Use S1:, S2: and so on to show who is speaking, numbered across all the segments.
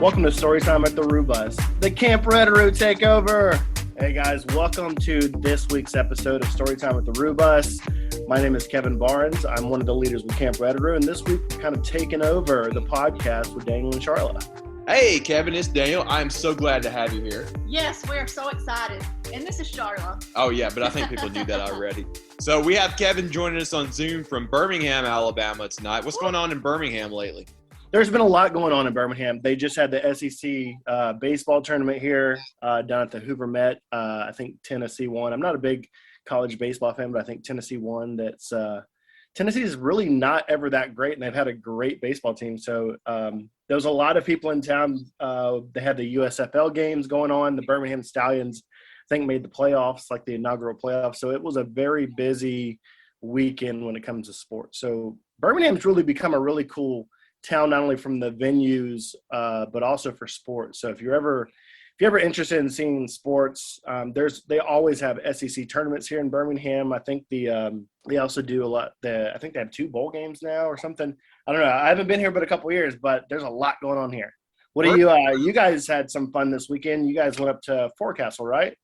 S1: Welcome to Storytime at the Rubus, the Camp Reddaroo Takeover. Hey guys, welcome to this week's episode of Storytime at the Rubus. My name is Kevin Barnes. I'm one of the leaders with Camp Reddaroo, and this week we're kind of taking over the podcast with Daniel and Charla.
S2: Hey Kevin, it's Daniel. I'm so glad to have you here.
S3: Yes, we're so excited. And this is Charla.
S2: Oh yeah, but I think people knew that already. So we have Kevin joining us on Zoom from Birmingham, Alabama tonight. What's going on in Birmingham lately?
S1: There's been a lot going on in Birmingham. They just had the SEC baseball tournament here down at the Hoover Met. I think Tennessee won. I'm not a big college baseball fan, but I think Tennessee won. Tennessee is really not ever that great, and they've had a great baseball team. So there was a lot of people in town. They had the USFL games going on. The Birmingham Stallions, I think, made the playoffs, like the inaugural playoffs. So it was a very busy weekend when it comes to sports. So Birmingham's really become a really cool town, not only from the venues, but also for sports. So if you're ever interested in seeing sports, they always have SEC tournaments here in Birmingham. I think they also do a lot. I think they have 2 bowl games now or something. I don't know. I haven't been here but a couple of years, but there's a lot going on here. What do you guys had some fun this weekend? You guys went up to Forecastle, right?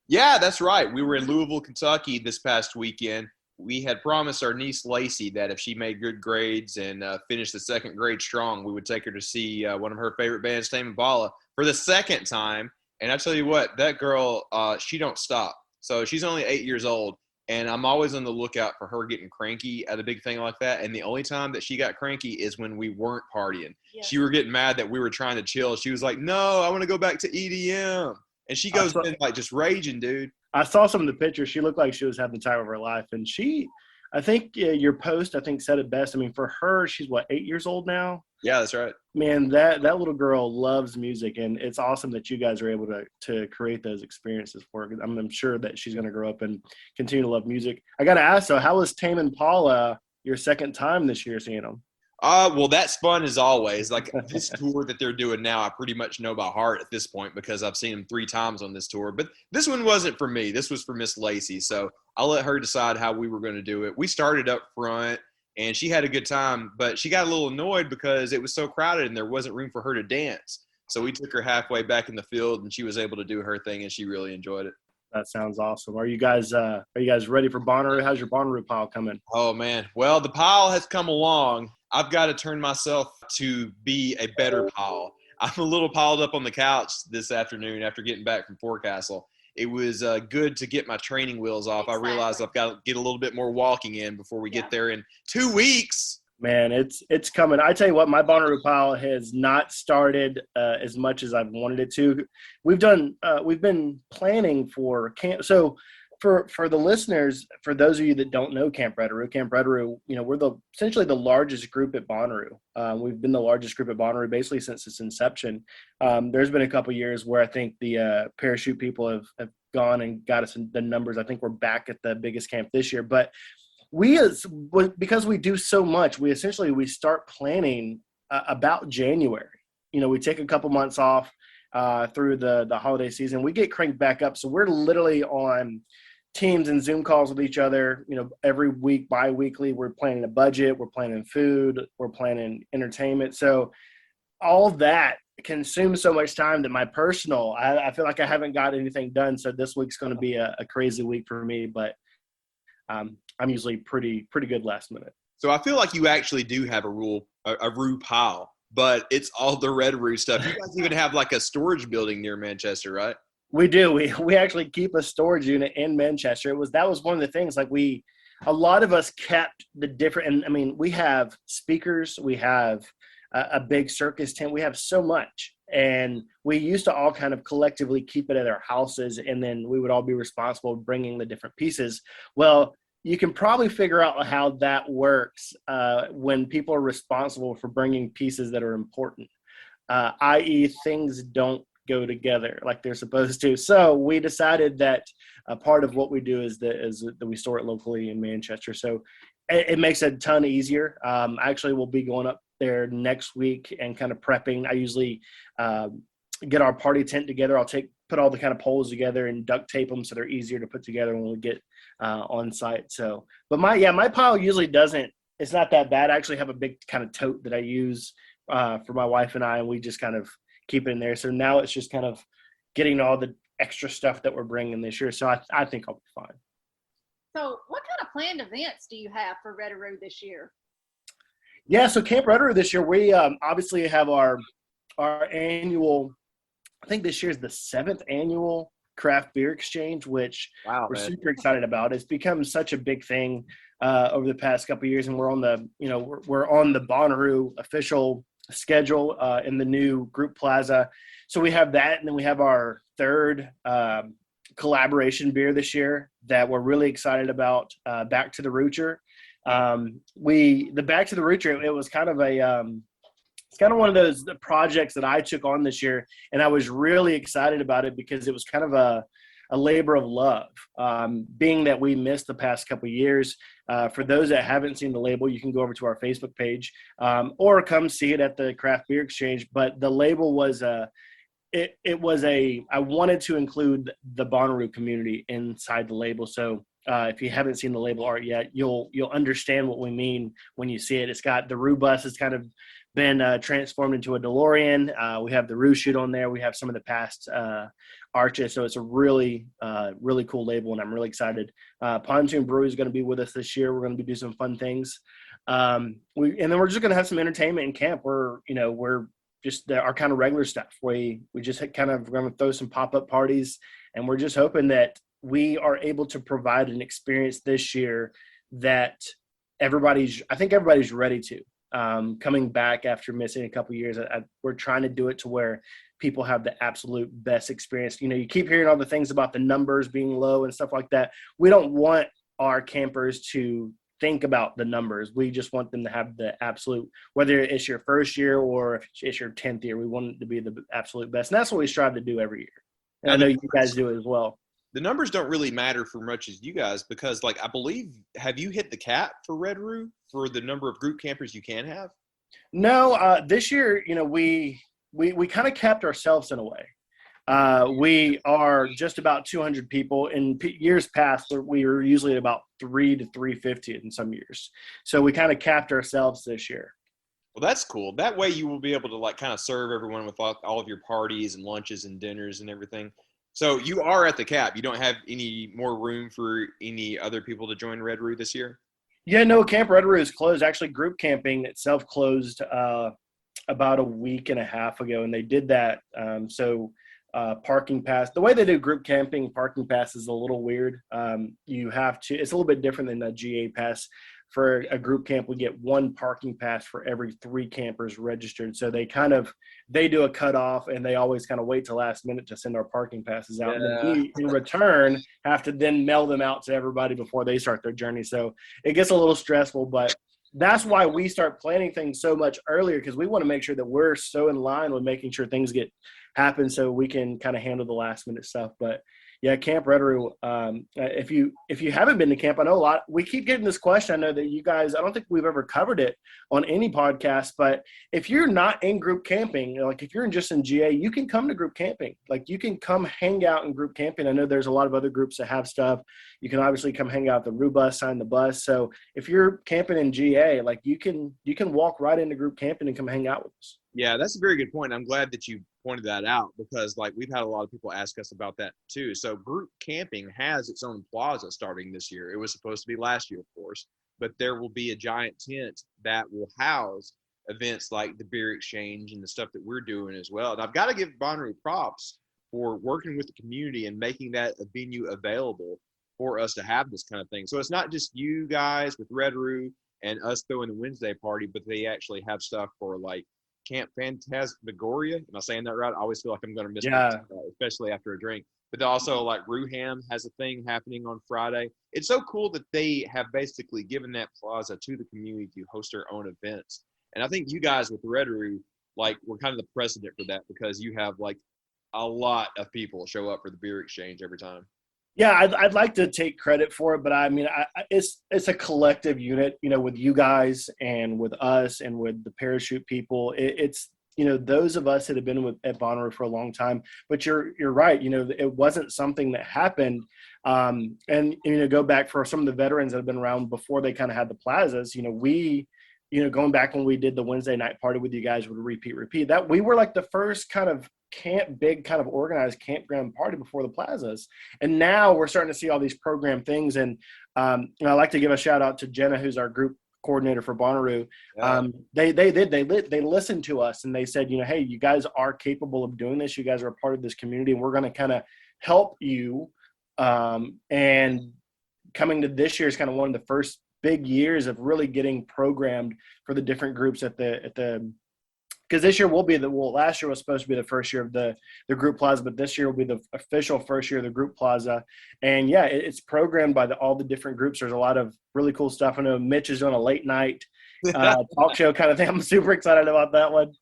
S2: Yeah, that's right. We were in Louisville, Kentucky this past weekend. We had promised our niece Lacey that if she made good grades and finished the second grade strong, we would take her to see one of her favorite bands, Tame Impala, for the second time. And I tell you what, that girl, she don't stop. So she's only 8 years old, and I'm always on the lookout for her getting cranky at a big thing like that. And the only time that she got cranky is when we weren't partying. Yes. She were getting mad that we were trying to chill. She was like, "No, I want to go back to EDM." And she goes in like just raging, dude.
S1: I saw some of the pictures. She looked like she was having the time of her life. And I think your post, said it best. I mean, for her, she's 8 years old now?
S2: Yeah, that's right.
S1: Man, that little girl loves music, and it's awesome that you guys are able to create those experiences for her. I'm sure that she's going to grow up and continue to love music. I got to ask, so how was Tame Impala your second time this year seeing them?
S2: Well, that's fun as always. Like this tour that they're doing now, I pretty much know by heart at this point because I've seen them 3 times on this tour. But this one wasn't for me. This was for Miss Lacey. So I'll let her decide how we were going to do it. We started up front, and she had a good time, but she got a little annoyed because it was so crowded and there wasn't room for her to dance. So we took her halfway back in the field, and she was able to do her thing, and she really enjoyed it.
S1: That sounds awesome. Are you guys ready for Bonnaroo? How's your Bonnaroo pile coming?
S2: Oh, man. Well, the pile has come along. I've got to turn myself to be a better pile. I'm a little piled up on the couch this afternoon after getting back from Forecastle. It was good to get my training wheels off. Exactly. I realized I've got to get a little bit more walking in before we get there in 2 weeks.
S1: Man, it's coming. I tell you what, my Bonnaroo pile has not started as much as I've wanted it to. We've been planning for camp. So for the listeners, for those of you that don't know Camp Reddaroo, we're essentially the largest group at Bonnaroo. We've been the largest group at Bonnaroo basically since its inception. There's been a couple years where I think the parachute people have gone and got us the numbers. I think we're back at the biggest camp this year. But because we do so much, we start planning about January. We take a couple months off through the holiday season. We get cranked back up. So we're literally on Teams and Zoom calls with each other, every week, bi-weekly. We're planning a budget, we're planning food, we're planning entertainment. So all that consumes so much time that I feel like I haven't got anything done. So this week's going to be a crazy week for me, but I'm usually pretty good last minute.
S2: So I feel like you actually do have a roo pile, but it's all the Reddaroo stuff. You guys even have like a storage building near Manchester, right?
S1: We do. We actually keep a storage unit in Manchester. That was one of the things. Like a lot of us kept the different. And I mean, we have speakers. We have a big circus tent. We have so much, and we used to all kind of collectively keep it at our houses, and then we would all be responsible for bringing the different pieces. Well, you can probably figure out how that works when people are responsible for bringing pieces that are important, i.e., things don't go together like they're supposed to. So we decided that a part of what we do is that we store it locally in Manchester. So it makes it a ton easier. Actually, we'll be going up there next week and kind of prepping. I usually get our party tent together. I'll put all the kind of poles together and duct tape them so they're easier to put together when we get on site. So, but my pile usually doesn't. It's not that bad. I actually have a big kind of tote that I use for my wife and I, and we just kind of keep it in there. So now it's just kind of getting all the extra stuff that we're bringing this year. So I think I'll be fine.
S3: So what kind of planned events do you have for Reddaroo this year?
S1: Yeah, so Camp Reddaroo this year, we obviously have our annual, I think this year is the 7th annual craft beer exchange, which we're super excited about. It's become such a big thing over the past couple of years, and we're on the Bonnaroo official schedule in the new group plaza. So we have that, and then we have our 3rd collaboration beer this year that we're really excited about, Back to the Roocher. The Back to the Roocher, it was kind of it's kind of one of those projects that I took on this year, and I was really excited about it because it was kind of a labor of love, being that we missed the past couple of years. For those that haven't seen the label, you can go over to our Facebook page or come see it at the Craft Beer Exchange. But the label was I wanted to include the Bonnaroo community inside the label. So if you haven't seen the label art yet, you'll understand what we mean when you see it. It's got the Roo bus has kind of been transformed into a DeLorean. We have the Roo chute on there. We have some of the past arches. So it's a really, really cool label, and I'm really excited. Pontoon Brewery is going to be with us this year. We're going to be doing some fun things. And then we're just going to have some entertainment in camp. We're just our kind of regular stuff. We just kind of going to throw some pop-up parties, and we're just hoping that we are able to provide an experience this year that I think everybody's ready to. Coming back after missing a couple of years, we're trying to do it to where people have the absolute best experience. You keep hearing all the things about the numbers being low and stuff like that. We don't want our campers to think about the numbers. We just want them to have the absolute, whether it's your first year or if it's your 10th year, we want it to be the absolute best. And that's what we strive to do every year. And I know you guys do it as well.
S2: The numbers don't really matter for much as you guys, because I believe, have you hit the cap for Reddaroo for the number of group campers you can have?
S1: No, this year, we kind of capped ourselves in a way. We are just about 200 people. In years past, we were usually at about 300 to 350 in some years. So we kind of capped ourselves this year.
S2: Well, that's cool. That way you will be able to kind of serve everyone with all of your parties and lunches and dinners and everything. So you are at the cap. You don't have any more room for any other people to join Reddaroo this year? Yeah,
S1: no, Camp Reddaroo is closed. Actually, group camping itself closed about a week and a half ago, and they did that. Parking pass, the way they do group camping, parking pass is a little weird. It's a little bit different than the GA pass. For a group camp, we get 1 parking pass for every 3 campers registered. So they do a cutoff, and they always kind of wait till last minute to send our parking passes out. Yeah. And we, in return, have to then mail them out to everybody before they start their journey. So it gets a little stressful, but that's why we start planning things so much earlier, because we want to make sure that we're so in line with making sure things happen so we can kind of handle the last minute stuff. But yeah, Camp Reddaroo. If you haven't been to camp, I know we keep getting this question. I know that you guys, I don't think we've ever covered it on any podcast, but if you're not in group camping, if you're just in GA, you can come to group camping. You can come hang out in group camping. I know there's a lot of other groups that have stuff. You can obviously come hang out at the Roo bus, sign the bus. So if you're camping in GA, you can walk right into group camping and come hang out with us.
S2: Yeah, that's a very good point. I'm glad that you pointed that out, because we've had a lot of people ask us about that too. So group camping has its own plaza starting this year. It was supposed to be last year, of course, but there will be a giant tent that will house events like the beer exchange and the stuff that we're doing as well. And I've got to give Bonnaroo props for working with the community and making that a venue available for us to have this kind of thing. So it's not just you guys with Reddaroo and us throwing the Wednesday party, but they actually have stuff for Camp Phantasmagoria. Am I saying that right? I always feel like I'm going to miss it, especially after a drink. But also, Rooham has a thing happening on Friday. It's so cool that they have basically given that plaza to the community to host their own events. And I think you guys with Reddaroo, we're kind of the precedent for that, because you have a lot of people show up for the beer exchange every time.
S1: Yeah, I'd like to take credit for it, but I mean, it's a collective unit, with you guys and with us and with the parachute people. It's those of us that have been at Bonnaroo for a long time. But you're right. It wasn't something that happened. And go back for some of the veterans that have been around before they kind of had the plazas. We going back when we did the Wednesday night party with you guys with repeat, that we were like the first kind of big kind of organized campground party before the plazas. And now we're starting to see all these program things. And I'd like to give a shout out to Jenna, who's our group coordinator for Bonnaroo.
S2: Yeah.
S1: They listened to us and they said, hey, you guys are capable of doing this. You guys are a part of this community and we're going to kind of help you. And coming to this year is kind of one of the first big years of really getting programmed for the different groups because this year last year was supposed to be the first year of the group plaza, but this year will be the official first year of the group plaza. And yeah, it's programmed by all the different groups. There's a lot of really cool stuff. I know Mitch is doing a late night talk show kind of thing. I'm super excited about that one.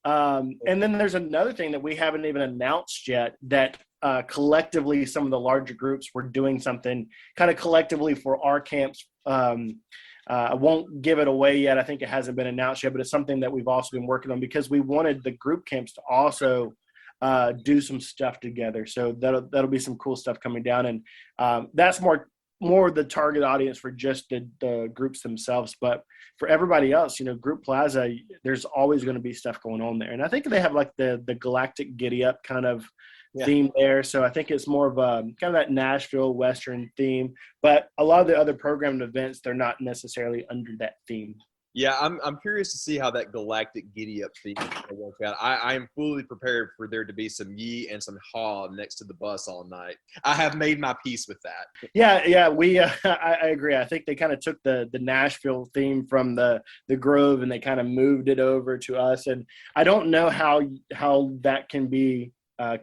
S1: And then there's another thing that we haven't even announced yet that collectively some of the larger groups were doing something kind of collectively for our camps. I won't give it away yet. I think it hasn't been announced yet, but it's something that we've also been working on because we wanted the group camps to also do some stuff together. So that'll be some cool stuff coming down. And that's more the target audience for just the groups themselves. But for everybody else, Group Plaza, there's always going to be stuff going on there. And I think they have like the Galactic Giddy Up kind of theme there. So I think it's more of a kind of that Nashville Western theme, but a lot of the other programmed events, they're not necessarily under that theme.
S2: Yeah, I'm curious to see how that Galactic Giddy Up theme will work out. I am fully prepared for there to be some yee and some haw next to the bus all night. I have made my peace with that.
S1: Yeah, we I agree. I think they kind of took the Nashville theme from the Grove and they kind of moved it over to us. And I don't know how that can be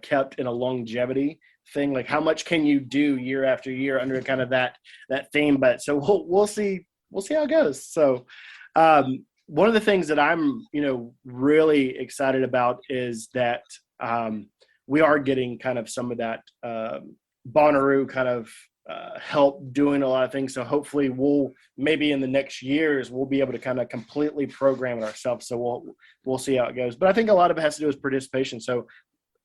S1: kept in a longevity thing. Like how much can you do year after year under kind of that theme? But so we'll see how it goes. So one of the things that I'm, really excited about is that we are getting kind of some of that Bonnaroo kind of help doing a lot of things. So hopefully maybe in the next years, we'll be able to kind of completely program it ourselves. So we'll see how it goes. But I think a lot of it has to do with participation. So,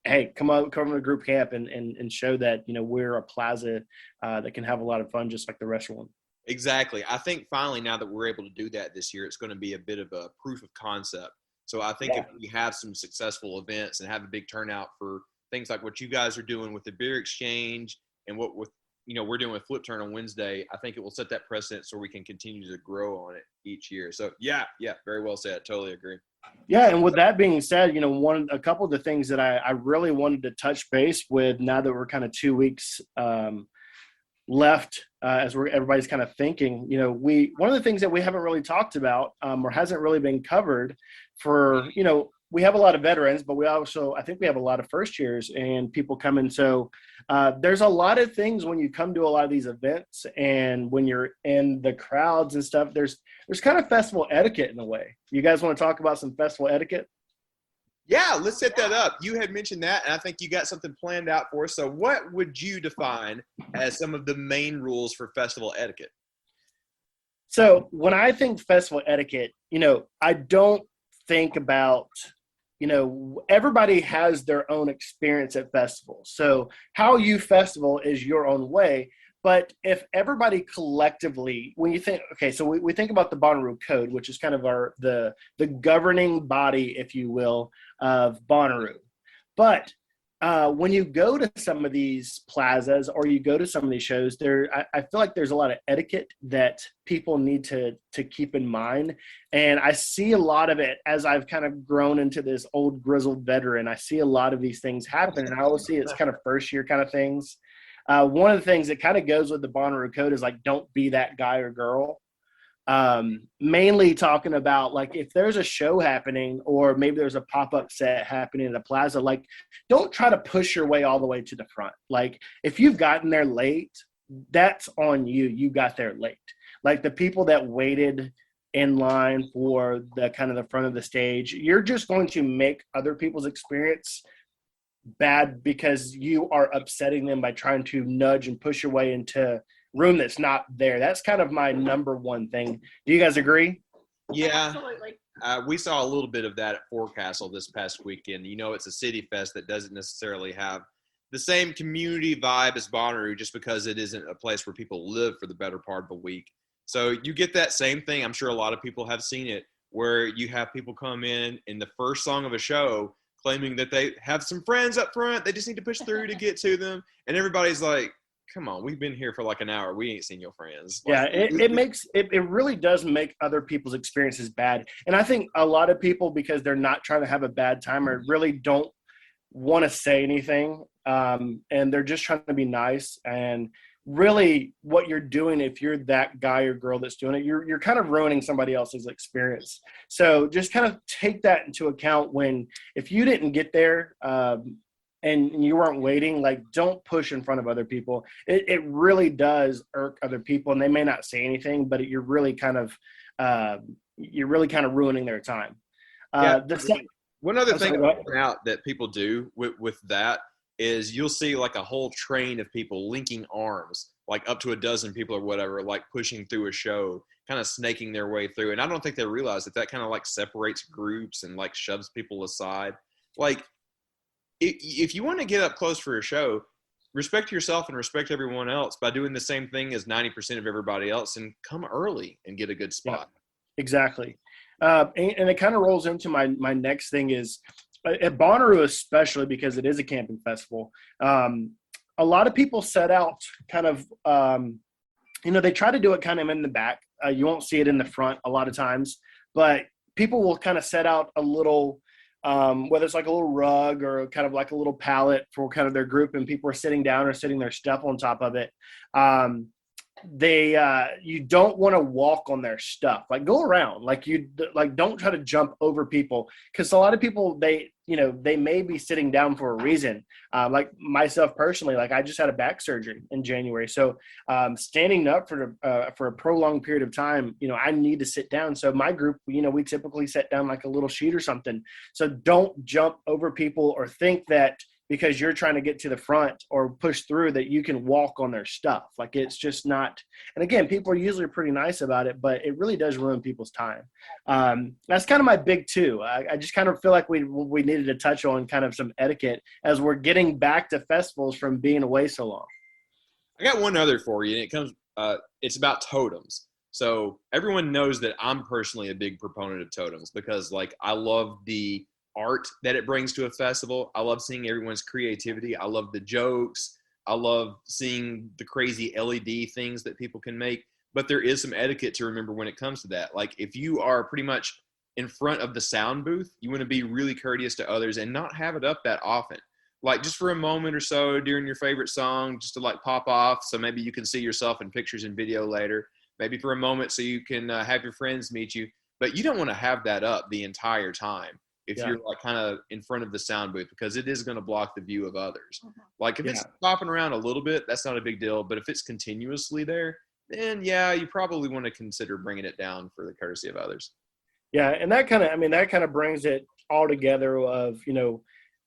S1: hey, come to group camp and show that, we're a plaza that can have a lot of fun just like the rest of them.
S2: Exactly. I think finally now that we're able to do that this year, it's going to be a bit of a proof of concept. So I think if we have some successful events and have a big turnout for things like what you guys are doing with the beer exchange and what we're doing with Flip Turn on Wednesday, I think it will set that precedent so we can continue to grow on it each year. So yeah, very well said. Totally agree.
S1: Yeah, and with that being said, a couple of the things that I really wanted to touch base with now that we're kind of 2 weeks left as everybody's kind of thinking, one of the things that we haven't really talked about or hasn't really been covered for, we have a lot of veterans, but I think we have a lot of first years and people coming. So there's a lot of things when you come to a lot of these events and when you're in the crowds and stuff, there's kind of festival etiquette in a way. You guys want to talk about some festival etiquette?
S2: Yeah, let's set that up. You had mentioned that, and I think you got something planned out for us. So what would you define as some of the main rules for festival etiquette?
S1: So when I think festival etiquette, I don't think about, everybody has their own experience at festivals. So how you festival is your own way. But if everybody collectively, when you think, okay, so we think about the Bonnaroo Code, which is kind of the governing body, if you will, of Bonnaroo. But when you go to some of these plazas or you go to some of these shows, I feel like there's a lot of etiquette that people need to keep in mind. And I see a lot of it as I've kind of grown into this old grizzled veteran. I see a lot of these things happen, and I always see it's kind of first year kind of things. One of the things that kind of goes with the Bonnaroo Code is like, don't be that guy or girl. Mainly talking about like if there's a show happening or maybe there's a pop-up set happening at a plaza, like don't try to push your way all the way to the front. Like if you've gotten there late, that's on you. You got there late. Like the people that waited in line for the kind of the front of the stage, you're just going to make other people's experience bad because you are upsetting them by trying to nudge and push your way into room that's not there. That's kind of my number one thing. Do you guys agree?
S2: Yeah,
S3: Absolutely.
S2: We saw a little bit of that at Forecastle this past weekend. It's a city fest that doesn't necessarily have the same community vibe as Bonnaroo just because it isn't a place where people live for the better part of a week. So you get that same thing. I'm sure a lot of people have seen it where you have people come in the first song of a show claiming that they have some friends up front. They just need to push through to get to them. And everybody's like, come on, we've been here for like an hour. We ain't seen your friends.
S1: Yeah, it really does make other people's experiences bad. And I think a lot of people, because they're not trying to have a bad time or really don't want to say anything, and they're just trying to be nice. And really what you're doing, if you're that guy or girl that's doing it, you're kind of ruining somebody else's experience. So just kind of take that into account when, if you didn't get there, and you weren't waiting, like, don't push in front of other people. It really does irk other people, and they may not say anything, but you're really kind of ruining their time.
S2: One other thing to point out that people do with that is you'll see like a whole train of people linking arms, like up to a dozen people or whatever, like pushing through a show, kind of snaking their way through. And I don't think they realize that kind of like separates groups and like shoves people aside. Like, if you want to get up close for a show, respect yourself and respect everyone else by doing the same thing as 90% of everybody else and come early and get a good spot.
S1: Yeah, exactly. And it kind of rolls into my next thing is at Bonnaroo, especially because it is a camping festival. A lot of people set out kind of, they try to do it kind of in the back. You won't see it in the front a lot of times, but people will kind of set out a little, whether it's like a little rug or kind of like a little pallet for kind of their group, and people are sitting down or sitting their stuff on top of it. You don't want to walk on their stuff. Like, go around, don't try to jump over people, because a lot of people, they may be sitting down for a reason. Like myself personally, like I just had a back surgery in January, so standing up for a prolonged period of time, I need to sit down. So my group, we typically sit down like a little sheet or something. So don't jump over people or think that because you're trying to get to the front or push through that you can walk on their stuff. Like, it's just not. And again, people are usually pretty nice about it, but it really does ruin people's time. That's kind of my big two. I just kind of feel like we needed to touch on kind of some etiquette as we're getting back to festivals from being away so long.
S2: I got one other for you, and it's about totems. So everyone knows that I'm personally a big proponent of totems because, like, I love the art that it brings to a festival. I love seeing everyone's creativity. I love the jokes. I love seeing the crazy LED things that people can make. But there is some etiquette to remember when it comes to that. Like, if you are pretty much in front of the sound booth, you want to be really courteous to others and not have it up that often. Like, just for a moment or so during your favorite song, just to like pop off, so maybe you can see yourself in pictures and video later. Maybe for a moment so you can have your friends meet you. But you don't want to have that up the entire time if you're like kind of in front of the sound booth, because it is going to block the view of others. Like, if it's popping around a little bit, that's not a big deal. But if it's continuously there, then you probably want to consider bringing it down for the courtesy of others.
S1: Yeah. And that kind of brings it all together of,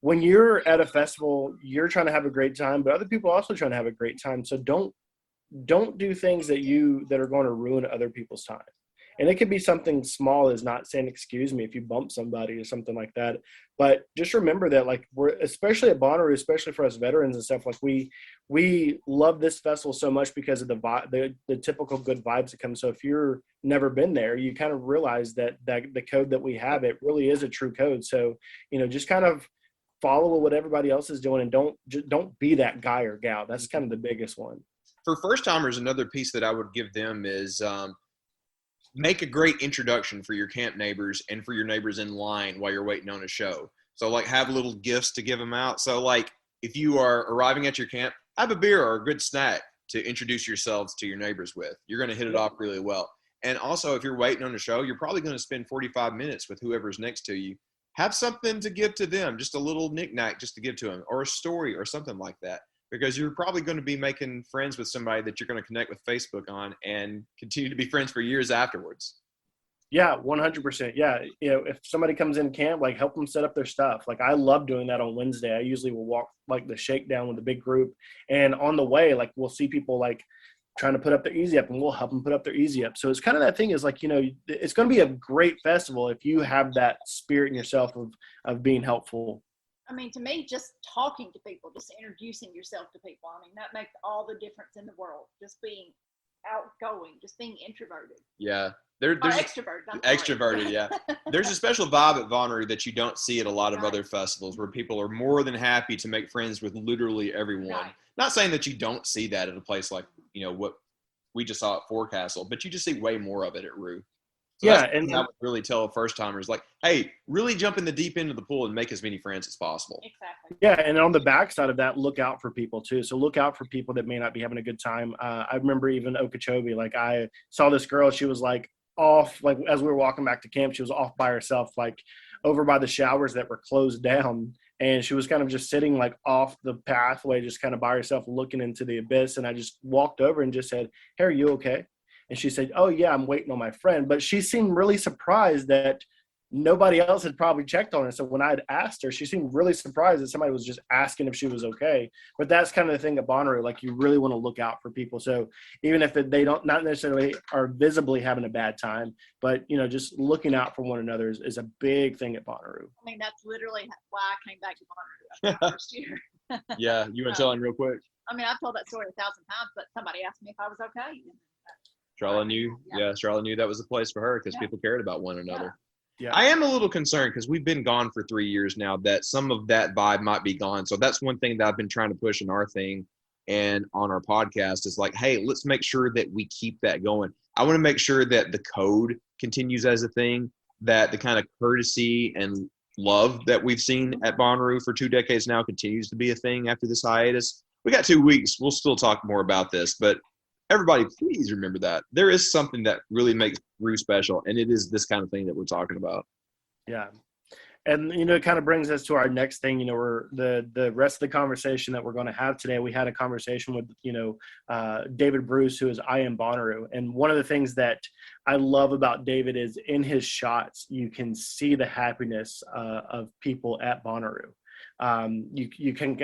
S1: when you're at a festival, you're trying to have a great time, but other people are also trying to have a great time. So don't do things that are going to ruin other people's time. And it could be something small as not saying excuse me if you bump somebody or something like that. But just remember that, like, we're, especially at Bonnaroo, especially for us veterans and stuff, like we love this festival so much because of the typical good vibes that come. So if you're never been there, you kind of realize that the code that we have, it really is a true code. So, just kind of follow what everybody else is doing, and don't be that guy or gal. That's kind of the biggest one.
S2: For first timers, another piece that I would give them is make a great introduction for your camp neighbors and for your neighbors in line while you're waiting on a show. So, like, have little gifts to give them out. So, like, if you are arriving at your camp, have a beer or a good snack to introduce yourselves to your neighbors with. You're going to hit it off really well. And also, if you're waiting on a show, you're probably going to spend 45 minutes with whoever's next to you. Have something to give to them, just a little knick-knack just to give to them, or a story or something like that. Because you're probably going to be making friends with somebody that you're going to connect with Facebook on and continue to be friends for years afterwards.
S1: Yeah, 100%. Yeah. If somebody comes in camp, like, help them set up their stuff. Like, I love doing that on Wednesday. I usually will walk like the shakedown with a big group. And on the way, like, we'll see people like trying to put up their easy up, and we'll help them put up their easy up. So it's kind of that thing is like, it's going to be a great festival if you have that spirit in yourself of being helpful.
S3: I mean, to me, just talking to people, just introducing yourself to people, I mean, that makes all the difference in the world. Just being outgoing, just being introverted.
S2: Yeah. There's
S3: extrovert. I'm sorry.
S2: extroverted, yeah. There's a special vibe at Bonnaroo that you don't see at a lot of other festivals, where people are more than happy to make friends with literally everyone.
S3: Right.
S2: Not saying that you don't see that at a place like, what we just saw at Forecastle, but you just see way more of it at Roo. So
S1: Yeah,
S2: that's
S1: and
S2: I would really tell first timers, like, hey, really jump in the deep end of the pool and make as many friends as possible.
S3: Exactly.
S1: yeah, and on the backside of that, look out for people too. So look out for people that may not be having a good time. I remember even Okeechobee, like I saw this girl, she was like off, like as we were walking back to camp, she was off by herself, like over by the showers that were closed down. And she was kind of just sitting like off the pathway, just kind of by herself looking into the abyss. And I just walked over and just said, "Hey, are you okay?" And she said, "Oh yeah, I'm waiting on my friend." But she seemed really surprised that nobody else had probably checked on her. So when I had asked her, she seemed really surprised that somebody was just asking if she was okay. But that's kind of the thing at Bonnaroo, like you really want to look out for people. So even if they don't not necessarily are visibly having a bad time, but just looking out for one another is a big thing at Bonnaroo.
S3: I mean, that's literally why I came back to Bonnaroo after the first year.
S2: Yeah, you want to tell him real quick?
S3: I mean, I've told that story 1,000 times, but somebody asked me if I was okay.
S2: Charlotte knew. Yeah, Charlotte knew that was the place for her because people cared about one another.
S1: Yeah.
S2: I am a little concerned because we've been gone for 3 years now that some of that vibe might be gone. So that's one thing that I've been trying to push in our thing and on our podcast is like, hey, let's make sure that we keep that going. I want to make sure that the code continues as a thing, that the kind of courtesy and love that we've seen at Bonnaroo for 2 decades now continues to be a thing after this hiatus. We got 2 weeks. We'll still talk more about this, but everybody, please remember that there is something that really makes Roo special, and it is this kind of thing that we're talking about.
S1: Yeah. And, it kind of brings us to our next thing. We're the rest of the conversation that we're going to have today. We had a conversation with, David Bruce, who is I Am Bonnaroo. And one of the things that I love about David is in his shots, you can see the happiness of people at Bonnaroo.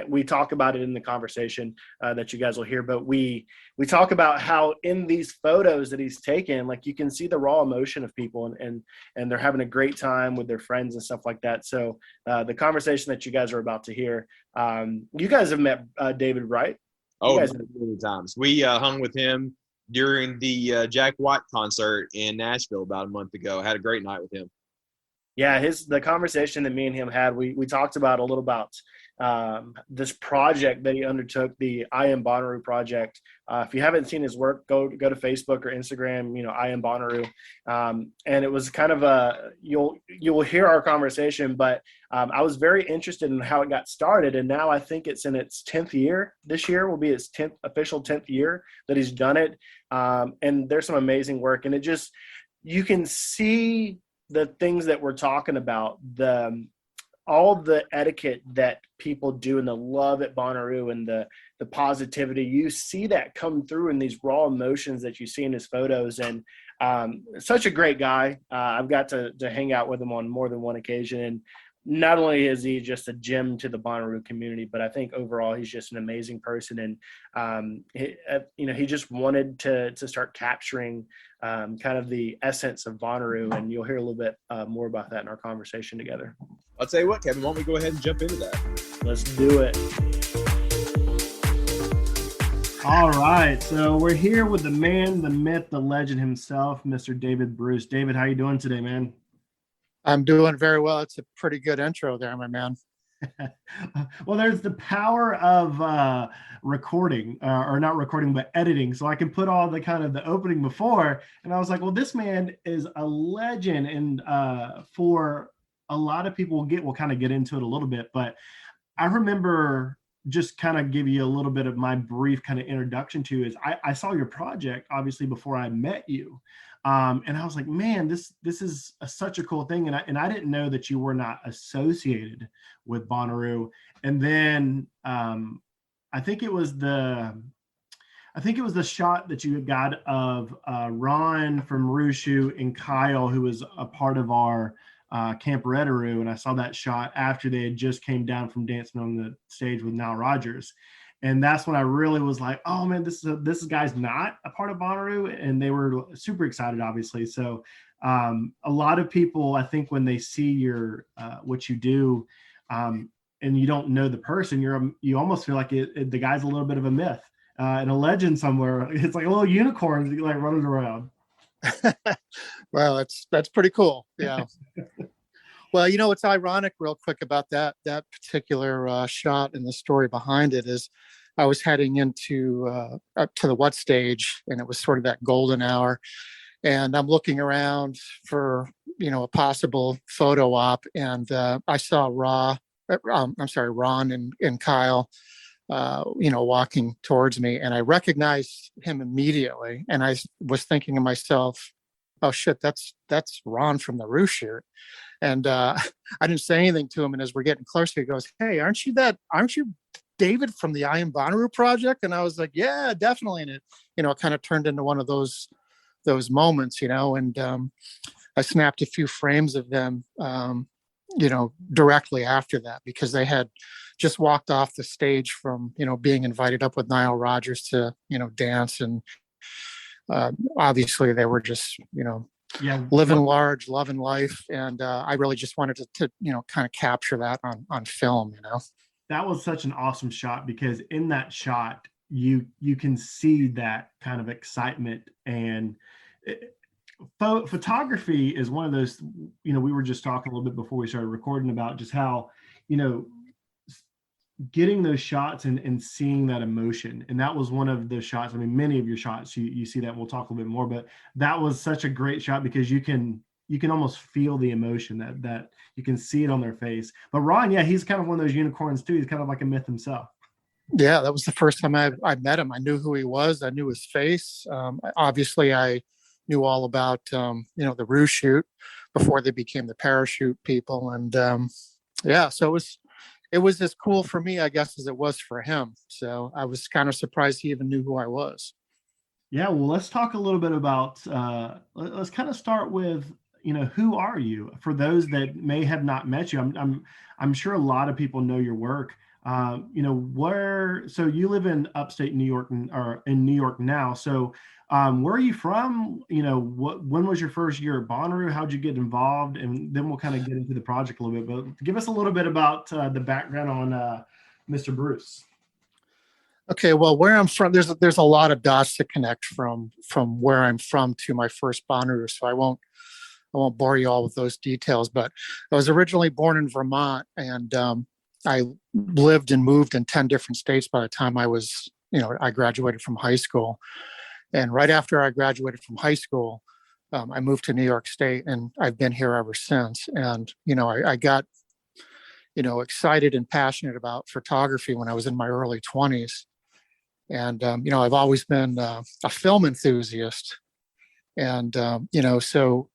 S1: We talk about it in the conversation that you guys will hear, but we talk about how in these photos that he's taken, like you can see the raw emotion of people and they're having a great time with their friends and stuff like that. So the conversation that you guys are about to hear, you guys have met David, right?
S2: Oh, many times. We hung with him during the Jack White concert in Nashville about a month ago. I had a great night with him.
S1: Yeah, the conversation that me and him had, we talked about a little about this project that he undertook, the I Am Bonnaroo project. If you haven't seen his work, go to Facebook or Instagram, I Am Bonnaroo. And it was kind of you'll hear our conversation, but I was very interested in how it got started. And now I think it's in its 10th year. This year will be its 10th official 10th year that he's done it. And there's some amazing work. And you can see the things that we're talking about, all the etiquette that people do and the love at Bonnaroo and the positivity, you see that come through in these raw emotions that you see in his photos. And such a great guy. I've got to hang out with him on more than one occasion. And not only is he just a gem to the Bonnaroo community, but I think overall he's just an amazing person. And, he just wanted to start capturing kind of the essence of Bonnaroo. And you'll hear a little bit more about that in our conversation together.
S2: I'll tell you what, Kevin, why don't we go ahead and jump into that?
S1: Let's do it. All right. So we're here with the man, the myth, the legend himself, Mr. David Bruce. David, how you doing today, man?
S4: I'm doing very well. It's a pretty good intro there, my man.
S1: Well, there's the power of recording, or not recording, but editing. So I can put all the kind of the opening before. And I was like, well, this man is a legend. And for a lot of people, we'll kind of get into it a little bit. But I remember, just kind of give you a little bit of my brief kind of introduction to is I saw your project, obviously, before I met you. And I was like, man, this is such a cool thing. And I didn't know that you were not associated with Bonnaroo. And then I think it was the shot that you got of Ron from Rushu and Kyle, who was a part of our Camp Reddaroo. And I saw that shot after they had just came down from dancing on the stage with Nile Rodgers. And that's when I really was like, oh man, this guy's not a part of Bonnaroo. And they were super excited, obviously. So a lot of people, I think when they see your what you do and you don't know the person, you almost feel like the guy's a little bit of a myth and a legend somewhere. It's like a little unicorn like running around.
S4: Well, that's pretty cool. Yeah. Well, it's ironic real quick about that particular shot, and the story behind it is I was heading into up to the what stage, and it was sort of that golden hour, and I'm looking around for a possible photo op, and I saw Ron and Kyle, walking towards me, and I recognized him immediately, and I was thinking to myself, "Oh shit, that's Ron from the Roo shoot." And I didn't say anything to him. And as we're getting closer, he goes, "Hey, aren't you David from the I Am Bonnaroo project?" And I was like, "Yeah, definitely." And it kind of turned into one of those moments, and I snapped a few frames of them, directly after that, because they had just walked off the stage from, being invited up with Nile Rodgers to, dance. And obviously they were just,
S5: Yeah,
S4: living large, loving life. And I really just wanted to kind of capture that on film,
S5: that was such an awesome shot, because in that shot, you can see that kind of excitement. And photography is one of those, we were just talking a little bit before we started recording about just how, getting those shots and seeing that emotion. And that was one of the shots. I mean, many of your shots, you see that, and we'll talk a little bit more, but that was such a great shot, because you can almost feel the emotion that you can see it on their face. But Ron, yeah, he's kind of one of those unicorns too. He's kind of like a myth himself.
S4: Yeah, that was the first time I met him. I knew who he was. I knew his face. Obviously, I knew all about, the Roo shoot before they became the parachute people. And so it was as cool for me, I guess, as it was for him. So I was kind of surprised he even knew who I was.
S5: Yeah, well, let's talk a little bit about, let's kind of start with, who are you? For those that may have not met you, I'm sure a lot of people know your work. So you live in upstate New York, or in New York now. So where are you from? When was your first year at Bonnaroo? How'd you get involved? And then we'll kind of get into the project a little bit, but give us a little bit about the background on Mr. Bruce.
S4: Okay, well, where I'm from, there's a lot of dots to connect from where I'm from to my first Bonnaroo. So I won't bore you all with those details, but I was originally born in Vermont, and I lived and moved in 10 different states by the time I was, I graduated from high school. And right after I graduated from high school, I moved to New York State, and I've been here ever since. And, I got, excited and passionate about photography when I was in my early 20s. And, I've always been a film enthusiast. And, so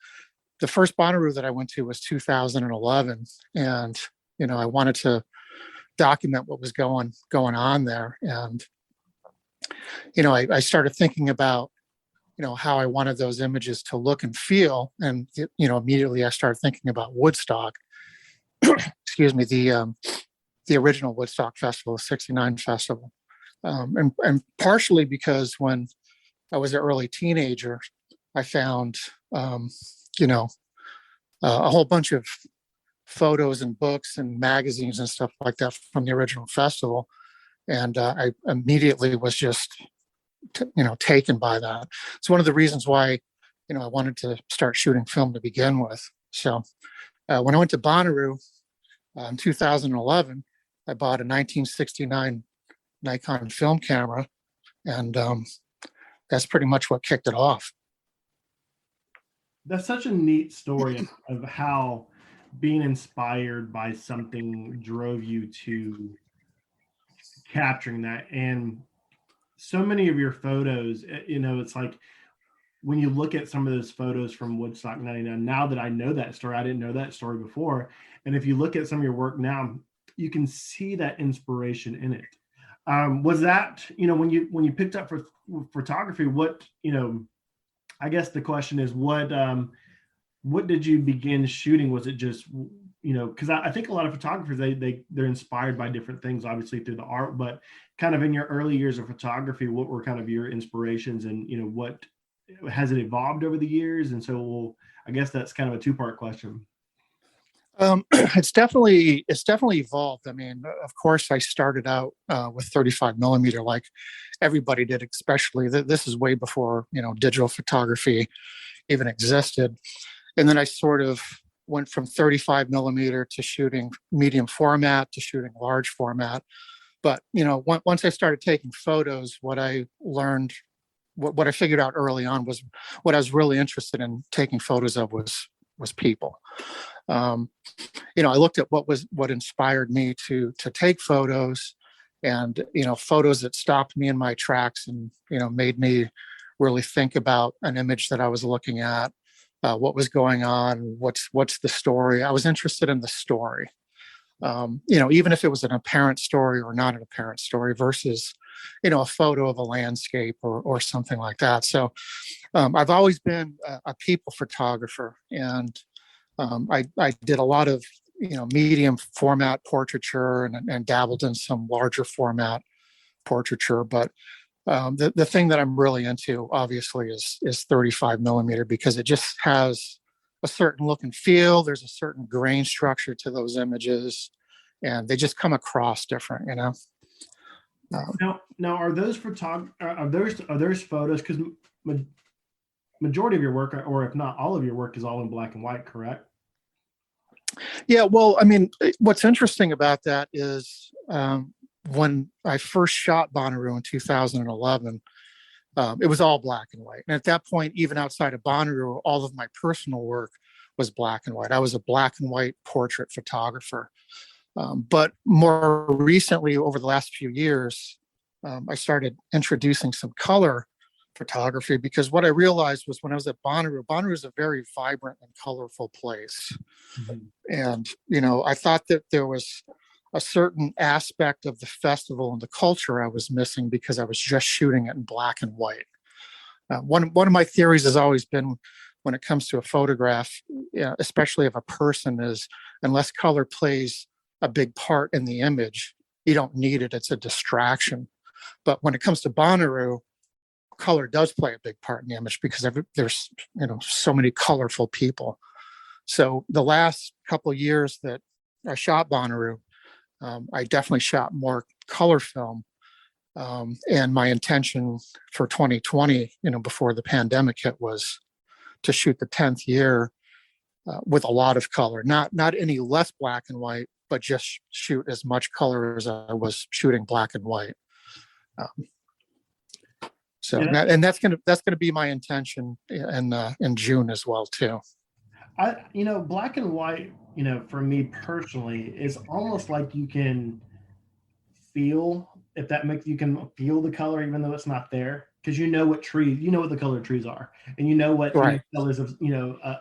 S4: the first Bonnaroo that I went to was 2011. And, I wanted to document what was going on there. And, I started thinking about, how I wanted those images to look and feel. And, immediately I started thinking about Woodstock, excuse me, the original Woodstock Festival, the 69 festival. And partially because when I was an early teenager, I found, a whole bunch of photos and books and magazines and stuff like that from the original festival. And I immediately was just, taken by that. It's one of the reasons why, I wanted to start shooting film to begin with. So when I went to Bonnaroo in 2011, I bought a 1969 Nikon film camera, and that's pretty much what kicked it off.
S5: That's such a neat story of how being inspired by something drove you to capturing that. And so many of your photos, it's like when you look at some of those photos from Woodstock 99, now that I know that story, I didn't know that story before. And if you look at some of your work now, you can see that inspiration in it. Was that, when you picked up for photography, what, I guess the question is, what did you begin shooting? Was it just, because I think a lot of photographers, they're inspired by different things, obviously through the art, but kind of in your early years of photography, what were kind of your inspirations, and, what has it evolved over the years? And so I guess that's kind of a two-part question.
S4: It's definitely evolved. I mean, of course, I started out with 35 millimeter, like everybody did. Especially this is way before digital photography, even existed. And then I sort of went from 35 millimeter to shooting medium format to shooting large format. But, once I started taking photos, what I learned, what I figured out early on was what I was really interested in taking photos of was people. I looked at what inspired me to take photos, and photos that stopped me in my tracks and made me really think about an image that I was looking at, what was going on, what's the story. I was interested in the story, even if it was an apparent story or not an apparent story versus a photo of a landscape or something like that. So I've always been a people photographer, and I did a lot of medium format portraiture and dabbled in some larger format portraiture. But the thing that I'm really into, obviously, is 35 millimeter, because it just has a certain look and feel. There's a certain grain structure to those images, and they just come across different.
S5: Now, are those photos? Because majority of your work, or if not all of your work, is all in black and white, correct?
S4: Yeah, well, I mean, what's interesting about that is when I first shot Bonnaroo in 2011, it was all black and white. And at that point, even outside of Bonnaroo, all of my personal work was black and white. I was a black and white portrait photographer. But more recently, over the last few years, I started introducing some color photography, because what I realized was when I was at Bonnaroo is a very vibrant and colorful place. Mm-hmm. And, I thought that there was a certain aspect of the festival and the culture I was missing because I was just shooting it in black and white. One of my theories has always been, when it comes to a photograph, especially of a person, is unless color plays a big part in the image, you don't need it. It's a distraction. But when it comes to Bonnaroo, color does play a big part in the image because there's so many colorful people. So the last couple of years that I shot Bonnaroo, I definitely shot more color film. And my intention for 2020, before the pandemic hit, was to shoot the 10th year with a lot of color, not any less black and white, but just shoot as much color as I was shooting black and white. That's gonna be my intention in June as well too.
S5: Black and white, for me personally, is almost like you can feel, if that makes, you can feel the color even though it's not there, because what the color trees are, and what
S4: right.
S5: Colors of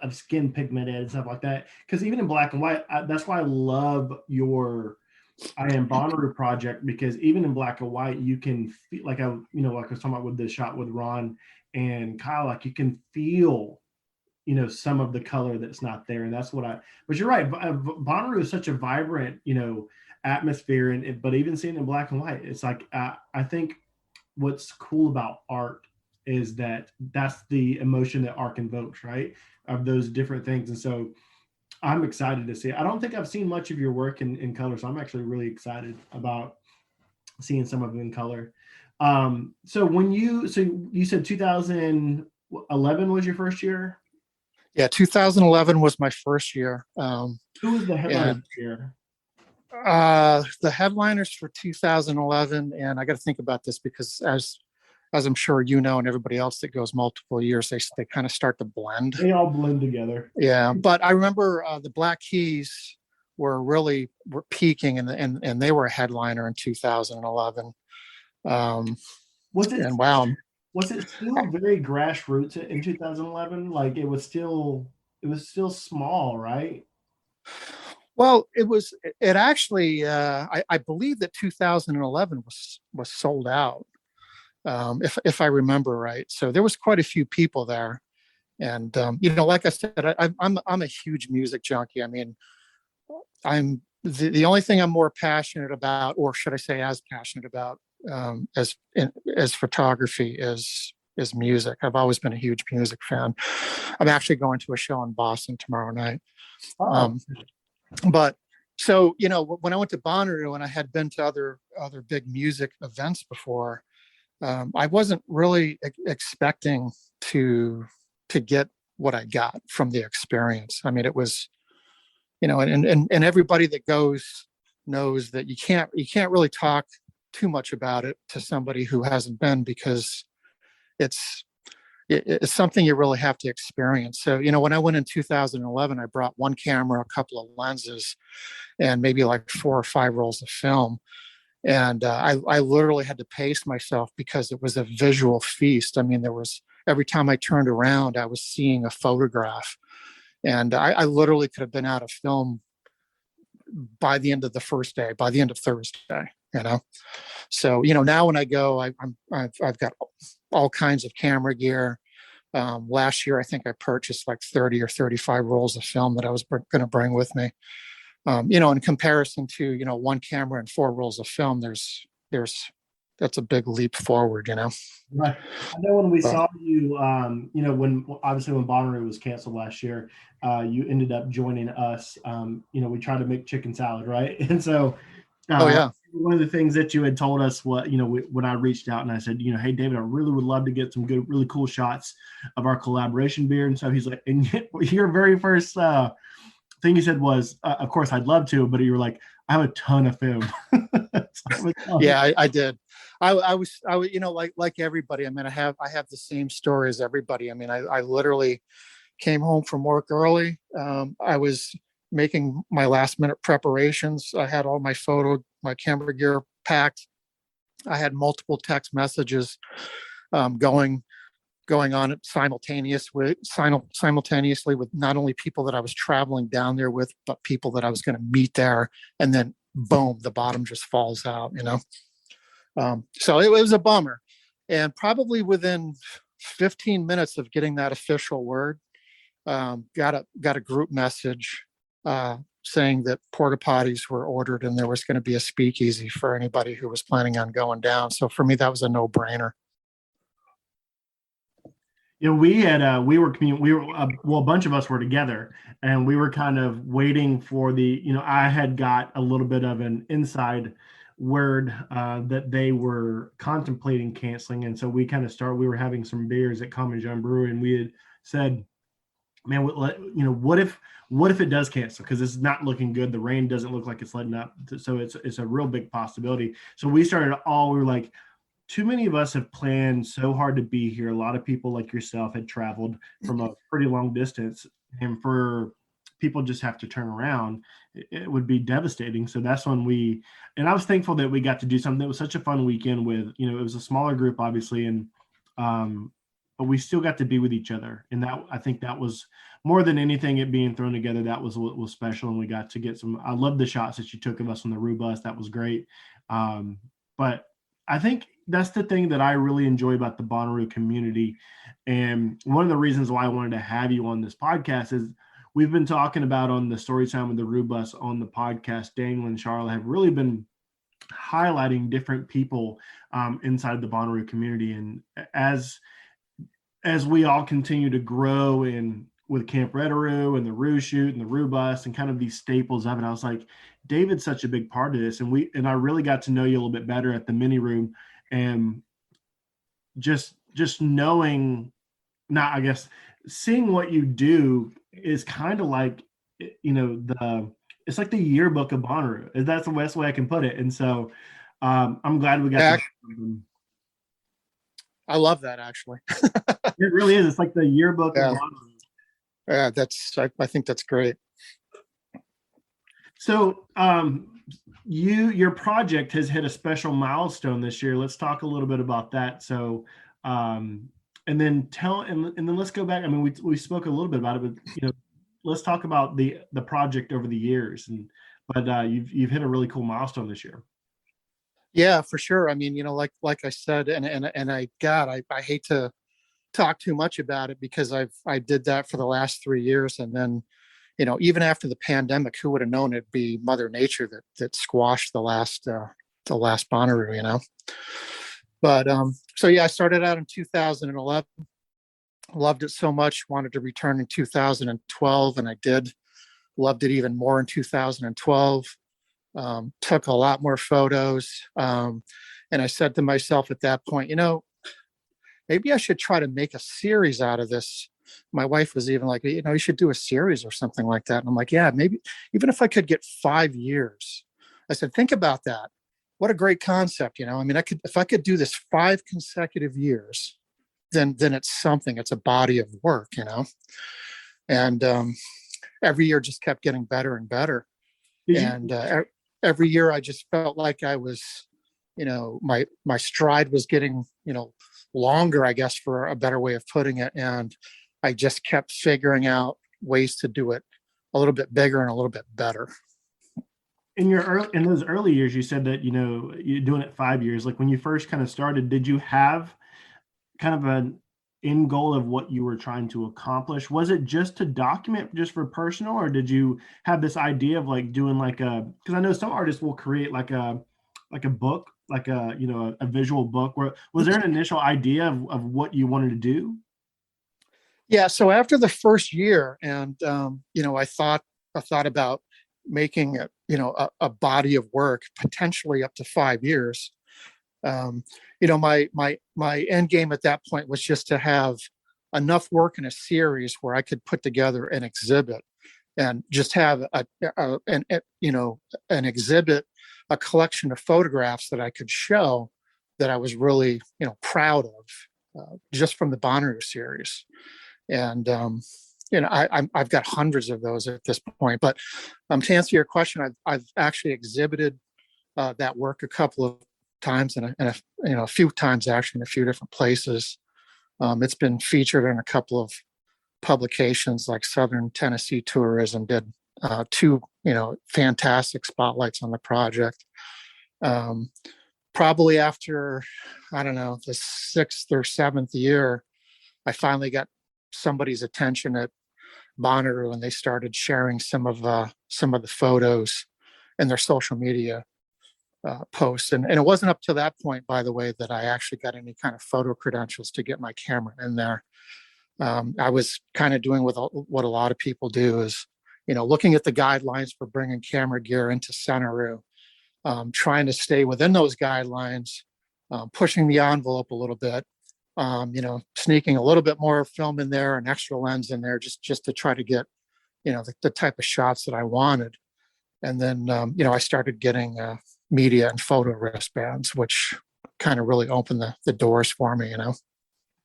S5: of skin pigment and stuff like that. Because even in black and white, that's why I love your I Am Bonnaroo project, because even in black and white, you can feel, like I was talking about with the shot with Ron and Kyle, like you can feel, some of the color that's not there. And that's but you're right. Bonnaroo is such a vibrant, atmosphere, but even seeing it in black and white, it's like, I think what's cool about art is that's the emotion that art invokes, right? Of those different things. And so I'm excited to see it. I don't think I've seen much of your work in color, so I'm actually really excited about seeing some of it in color. So you said 2011 was your first year?
S4: Yeah, 2011 was my first year.
S5: Who was the headliner this year?
S4: The headliners for 2011, and I got to think about this because as I'm sure and everybody else that goes multiple years, they kind of start to blend.
S5: They all blend together.
S4: Yeah, but I remember the Black Keys were peaking, and they were a headliner in 2011.
S5: Was it?
S4: And wow,
S5: was it still very grassroots in 2011? Like it was still small, right?
S4: Well, it actually, I believe that 2011 was sold out. If I remember right. So there was quite a few people there. And, like I said, I'm a huge music junkie. I mean, I'm the only thing I'm more passionate about, or should I say as passionate about, as photography is music. I've always been a huge music fan. I'm actually going to a show in Boston tomorrow night.
S5: Oh.
S4: But so, when I went to Bonnaroo, and I had been to other big music events before, I wasn't really expecting to get what I got from the experience. I mean, it was, and everybody that goes knows that you can't really talk too much about it to somebody who hasn't been, because it's something you really have to experience. So, when I went in 2011, I brought one camera, a couple of lenses, and maybe like 4 or 5 rolls of film. And I literally had to pace myself because it was a visual feast. I mean, every time I turned around, I was seeing a photograph. And I literally could have been out of film by the end of the first day, by the end of Thursday, So, now when I go, I've got all kinds of camera gear. Last year, I think I purchased like 30 or 35 rolls of film that I was going to bring with me. In comparison to, 1 camera and 4 rolls of film, that's a big leap forward,
S5: Right. I know when we saw you, when Bonnaroo was canceled last year, you ended up joining us. We tried to make chicken salad, right? And so, one of the things that you had told us, when I reached out and I said, hey, David, I really would love to get some good, really cool shots of our collaboration beer. And so he's like, and your very first thing you said was, of course, I'd love to, but you were like, I have a ton of film.
S4: Yeah, I did. I was, like everybody. I mean, I have the same story as everybody. I mean, I literally came home from work early. I was making my last minute preparations. I had all my camera gear packed. I had multiple text messages going on simultaneously with not only people that I was traveling down there with, but people that I was going to meet there. And then boom, the bottom just falls out, So it was a bummer. And probably within 15 minutes of getting that official word, got a group message saying that porta potties were ordered and there was going to be a speakeasy for anybody who was planning on going down. So for me, that was a no-brainer.
S5: A bunch of us were together, and we were kind of waiting for I had got a little bit of an inside word that they were contemplating canceling. And so we we were having some beers at Common John Brewery, and we had said, man, what if it does cancel? Because it's not looking good. The rain doesn't look like it's letting up. So it's a real big possibility. So we were like, too many of us have planned so hard to be here. A lot of people like yourself had traveled from a pretty long distance, and for people just have to turn around, it would be devastating. So that's when and I was thankful that we got to do something. It was such a fun weekend with, it was a smaller group, obviously. And, but we still got to be with each other. And I think that was more than anything, it being thrown together. That was what was special. And we got to get I love the shots that you took of us on the Roo bus. That was great. But I think that's the thing that I really enjoy about the Bonnaroo community. And one of the reasons why I wanted to have you on this podcast is we've been talking about on the story time with the Roo bus on the podcast, Daniel and Charlotte have really been highlighting different people inside the Bonnaroo community. And as we all continue to grow with Camp Reddaroo and the Roo shoot and the Roo bus and kind of these staples of it, I was like, David's such a big part of this. And I really got to know you a little bit better at the mini room, and just knowing, seeing what you do is kind of like, it's like the yearbook of Bonnaroo. That's the best way I can put it. And so I'm glad we got to.
S4: I love that, actually.
S5: It really is. It's like the yearbook of Bonnaroo.
S4: Yeah, I think that's great.
S5: So your project has hit a special milestone this year. Let's talk a little bit about that. So and then let's go back. I mean, we spoke a little bit about it, but let's talk about the project over the years. But you've hit a really cool milestone this year.
S4: Yeah, for sure. I mean, like I said, and I hate to talk too much about it because I did that for the last 3 years, and then even after the pandemic, who would have known it'd be Mother Nature that squashed the last Bonnaroo, But so yeah, I started out in 2011, loved it so much, wanted to return in 2012, and I did. Loved it even more in 2012. Took a lot more photos, and I said to myself at that point, maybe I should try to make a series out of this my wife was even like, you should do a series or something like that. And I'm like, yeah, maybe even if I could get 5 years. I said, think about that. What a great concept. I mean, if I could do this 5 consecutive years, then it's something. It's a body of work, and every year just kept getting better and better. And every year I just felt like I was, my stride was getting, longer, I guess, for a better way of putting it. And I just kept figuring out ways to do it a little bit bigger and a little bit better.
S5: In those early years, you said that, you're doing it 5 years. Like when you first kind of started, did you have kind of an end goal of what you were trying to accomplish? Was it just to document just for personal, or did you have this idea of like doing because I know some artists will create like a book, like a visual book. Was there an initial idea of what you wanted to do?
S4: Yeah. So after the first year, and I thought about making a body of work potentially up to 5 years. My end game at that point was just to have enough work in a series where I could put together an exhibit and just have an exhibit, a collection of photographs that I could show that I was really, proud of, just from the Bonnaroo series. And, I've got hundreds of those at this point, but to answer your question, I've actually exhibited that work a couple of times and a few times actually in a few different places. It's been featured in a couple of publications like Southern Tennessee Tourism did 2 fantastic spotlights on the project. Probably after, I don't know, the 6th or 7th year, I finally got somebody's attention at Bonnaroo, and they started sharing some of the photos in their social media posts. And it wasn't up to that point, by the way, that I actually got any kind of photo credentials to get my camera in there. I was kind of doing what a lot of people do is, looking at the guidelines for bringing camera gear into Centeroo, trying to stay within those guidelines, pushing the envelope a little bit, sneaking a little bit more film in there, an extra lens in there, just to try to get, the type of shots that I wanted. And then, I started getting media and photo wristbands, which kind of really opened the doors for me,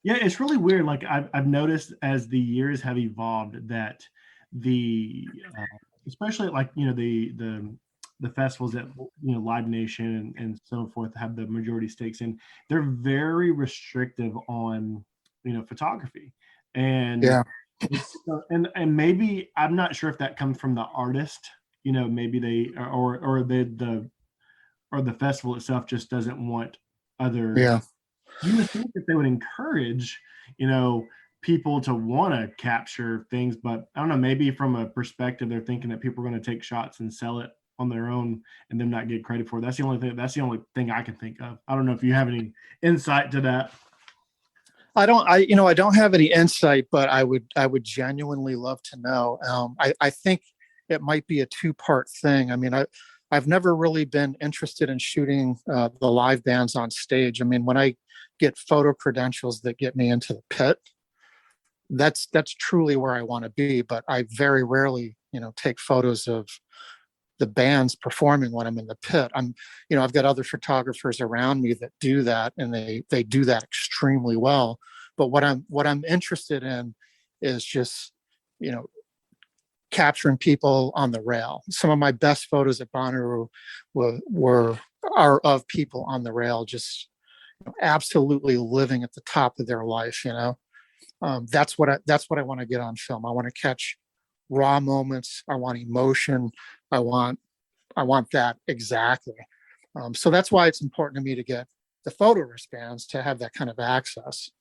S5: Yeah, it's really weird. Like I've noticed as the years have evolved that especially like, the festivals that, Live Nation and so forth have the majority stakes in, they're very restrictive on, photography. And
S4: yeah,
S5: and maybe, I'm not sure if that comes from the artist, maybe they, or the festival itself just doesn't want other.
S4: yeah.
S5: You would think that they would encourage, people to want to capture things, but I don't know, maybe from a perspective, they're thinking that people are going to take shots and sell it on their own and them not get credit for it. That's the only thing I can think of. I don't know if you have any insight to that.
S4: I don't have any insight, but I would genuinely love to know. I think it might be a 2-part thing. I mean, I've never really been interested in shooting the live bands on stage. I mean, when I get photo credentials that get me into the pit, that's truly where I want to be. But I very rarely, take photos of the bands performing when I'm in the pit. I've got other photographers around me that do that, and they do that extremely well. But what I'm interested in is just, capturing people on the rail. Some of my best photos at Bonnaroo are of people on the rail, just absolutely living at the top of their life. That's what I want to get on film. I want to catch raw moments. I want emotion. I want that exactly. So that's why it's important to me to get the photo wristbands to have that kind of access.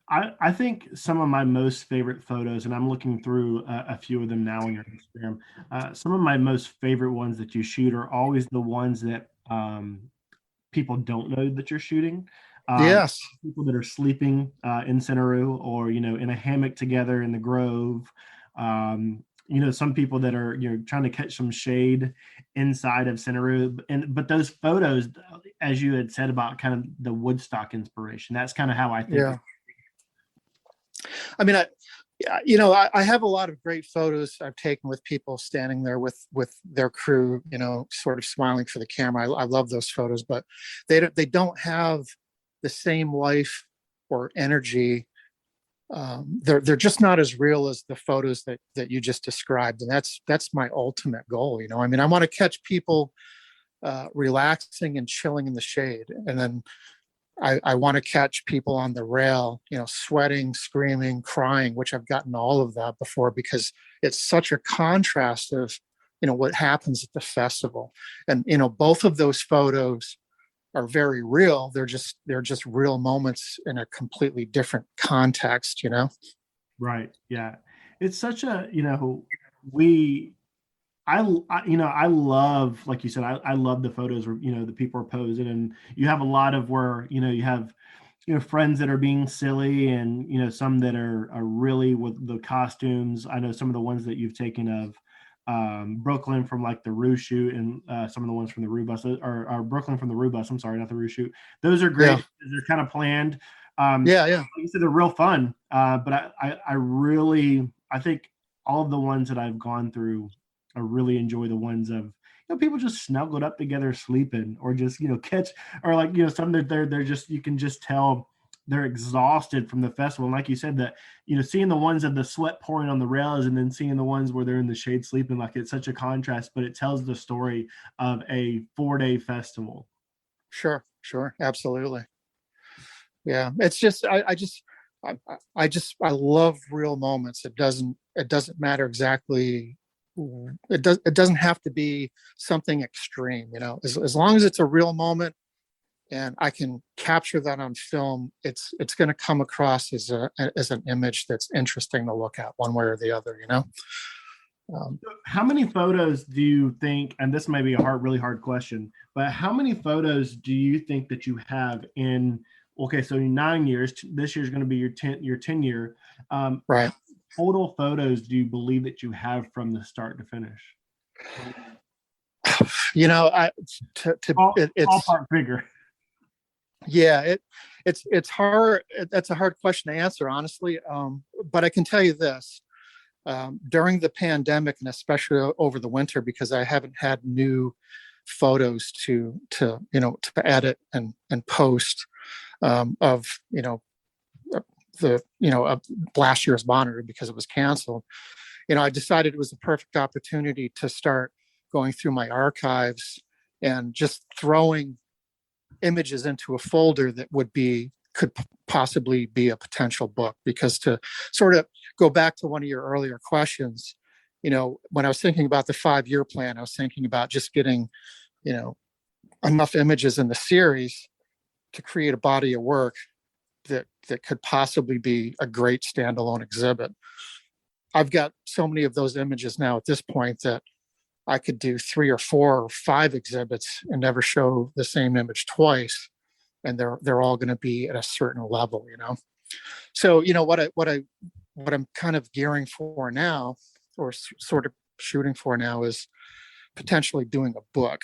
S5: I think some of my most favorite photos, and I'm looking through a few of them now on your Instagram. Some of my most favorite ones that you shoot are always the ones that people don't know that you're shooting.
S4: Yes.
S5: People that are sleeping in Centeroo, or in a hammock together in the Grove. Some people that are trying to catch some shade inside of Centeroo. But those photos, as you had said about kind of the Woodstock inspiration, that's kind of how I think.
S4: Yeah. I mean, I have a lot of great photos I've taken with people standing there with their crew, sort of smiling for the camera. I love those photos, but they don't have the same life or energy. They're just not as real as the photos that you just described, and that's my ultimate goal. I mean, I want to catch people relaxing and chilling in the shade, and then I want to catch people on the rail, sweating, screaming, crying, which I've gotten all of that before because it's such a contrast of, what happens at the festival. And, both of those photos are very real. They're just real moments in a completely different context,
S5: Right. Yeah. It's such a, we, I love, like you said, I love the photos where, the people are posing, and you have a lot of where, you have, friends that are being silly, and, some that are really with the costumes. I know some of the ones that you've taken of Brooklyn from like the Roo shoot, and some of the ones from the Roo bus, or Brooklyn from the Roo bus. I'm sorry, not the Roo shoot. Those are great.
S4: Yeah.
S5: They're kind of planned.
S4: Yeah.
S5: Like you said, they're real fun. But I think all of the ones that I've gone through, I really enjoy the ones of, people just snuggled up together sleeping, or just, catch, or like, some that they're just, you can just tell they're exhausted from the festival. And like you said, that, seeing the ones of the sweat pouring on the rails, and then seeing the ones where they're in the shade sleeping, like it's such a contrast, but it tells the story of a 4-day festival.
S4: Sure. Absolutely. Yeah. It's just, I love real moments. It doesn't matter exactly. It doesn't have to be something extreme, as long as it's a real moment and I can capture that on film, it's going to come across as an image that's interesting to look at one way or the other,
S5: How many photos do you think, and this may be a really hard question, but how many photos do you think that you have in, okay, so 9 years, this year's going to be your 10 year,
S4: right?
S5: Total photos do you believe that you have from the start to finish?
S4: It's
S5: ballpark figure.
S4: Yeah, it's hard. That's a hard question to answer, honestly. But I can tell you this: during the pandemic, and especially over the winter, because I haven't had new photos to edit and post of last year's Bonnaroo, because it was canceled. I decided it was a perfect opportunity to start going through my archives and just throwing images into a folder that could possibly be a potential book. Because to sort of go back to one of your earlier questions, when I was thinking about the 5-year plan, I was thinking about just getting, enough images in the series to create a body of work that could possibly be a great standalone exhibit. I've got so many of those images now at this point that I could do 3 or 4 or 5 exhibits and never show the same image twice, and they're all going to be at a certain level, So what I'm kind of gearing for now, or sort of shooting for now, is potentially doing a book.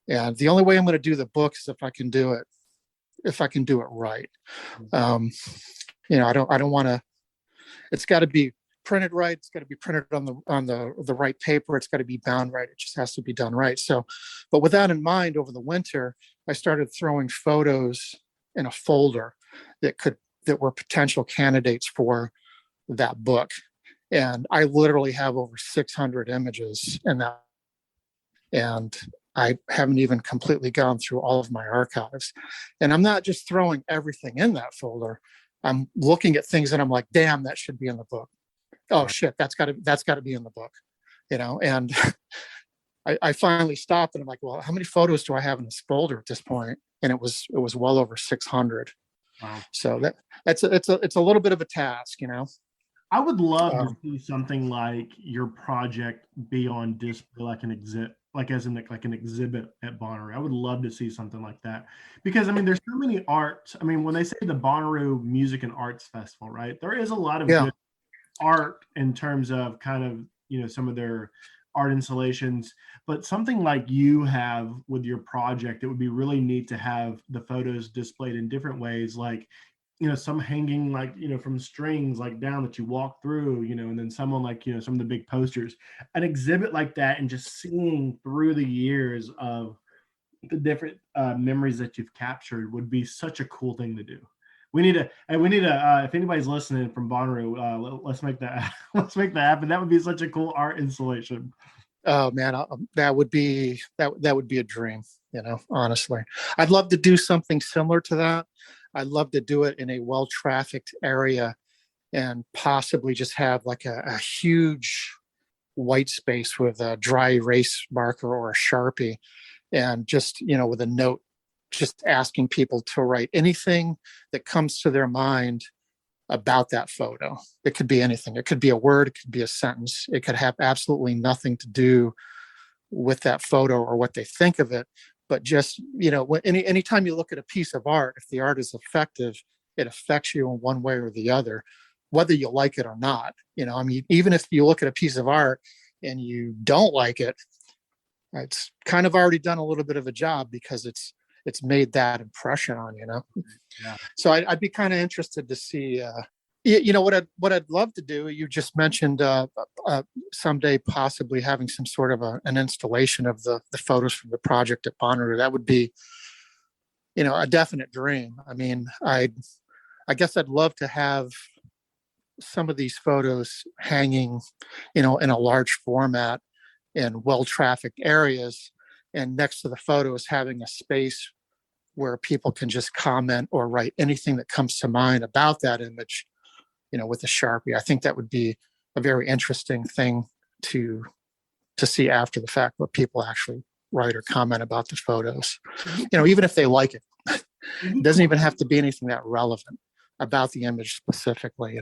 S4: And the only way I'm going to do the book is if I can do it right. I don't want to. It's got to be printed right. It's got to be printed on the right paper. It's got to be bound right. It just has to be done right. So, but with that in mind, over the winter, I started throwing photos in a folder that were potential candidates for that book. And I literally have over 600 images in that. And I haven't even completely gone through all of my archives. And I'm not just throwing everything in that folder. I'm looking at things and I'm like, damn, that should be in the book. Oh shit, that's got to be in the book, And I finally stopped and I'm like, well, how many photos do I have in this folder at this point? And it was well over 600.
S5: Wow.
S4: So it's a little bit of a task,
S5: I would love to see something like your project be on display, like an exhibit, like an exhibit at Bonnaroo. I would love to see something like that, because there's so many arts. When they say the Bonnaroo Music and Arts Festival, right? There is a lot of good art in terms of kind of some of their art installations, but something like you have with your project, it would be really neat to have the photos displayed in different ways, like some hanging like, from strings like down that you walk through, and then someone like, some of the big posters, an exhibit like that, and just seeing through the years of the different memories that you've captured would be such a cool thing to do. If anybody's listening from Bonnaroo, let's make that let's make that happen. That would be such a cool art installation.
S4: Oh man, that would be a dream. Honestly, I'd love to do something similar to that. I'd love to do it in a well-trafficked area and possibly just have like a huge white space with a dry erase marker or a Sharpie, and just, with a note, just asking people to write anything that comes to their mind about that photo. It could be anything. It could be a word, it could be a sentence. It could have absolutely nothing to do with that photo or what they think of it. But just, anytime you look at a piece of art, if the art is effective, it affects you in one way or the other, whether you like it or not. Even if you look at a piece of art and you don't like it, it's kind of already done a little bit of a job because it's made that impression on you.
S5: Yeah.
S4: So I'd be kind of interested to see. What I'd love to do. You just mentioned someday possibly having some sort of an installation of the photos from the project at Bonnaroo. That would be, a definite dream. I guess I'd love to have some of these photos hanging, in a large format in well-trafficked areas, and next to the photos having a space where people can just comment or write anything that comes to mind about that image, with a Sharpie. I think that would be a very interesting thing to see after the fact, what people actually write or comment about the photos. Even if they like it, it doesn't even have to be anything that relevant about the image specifically.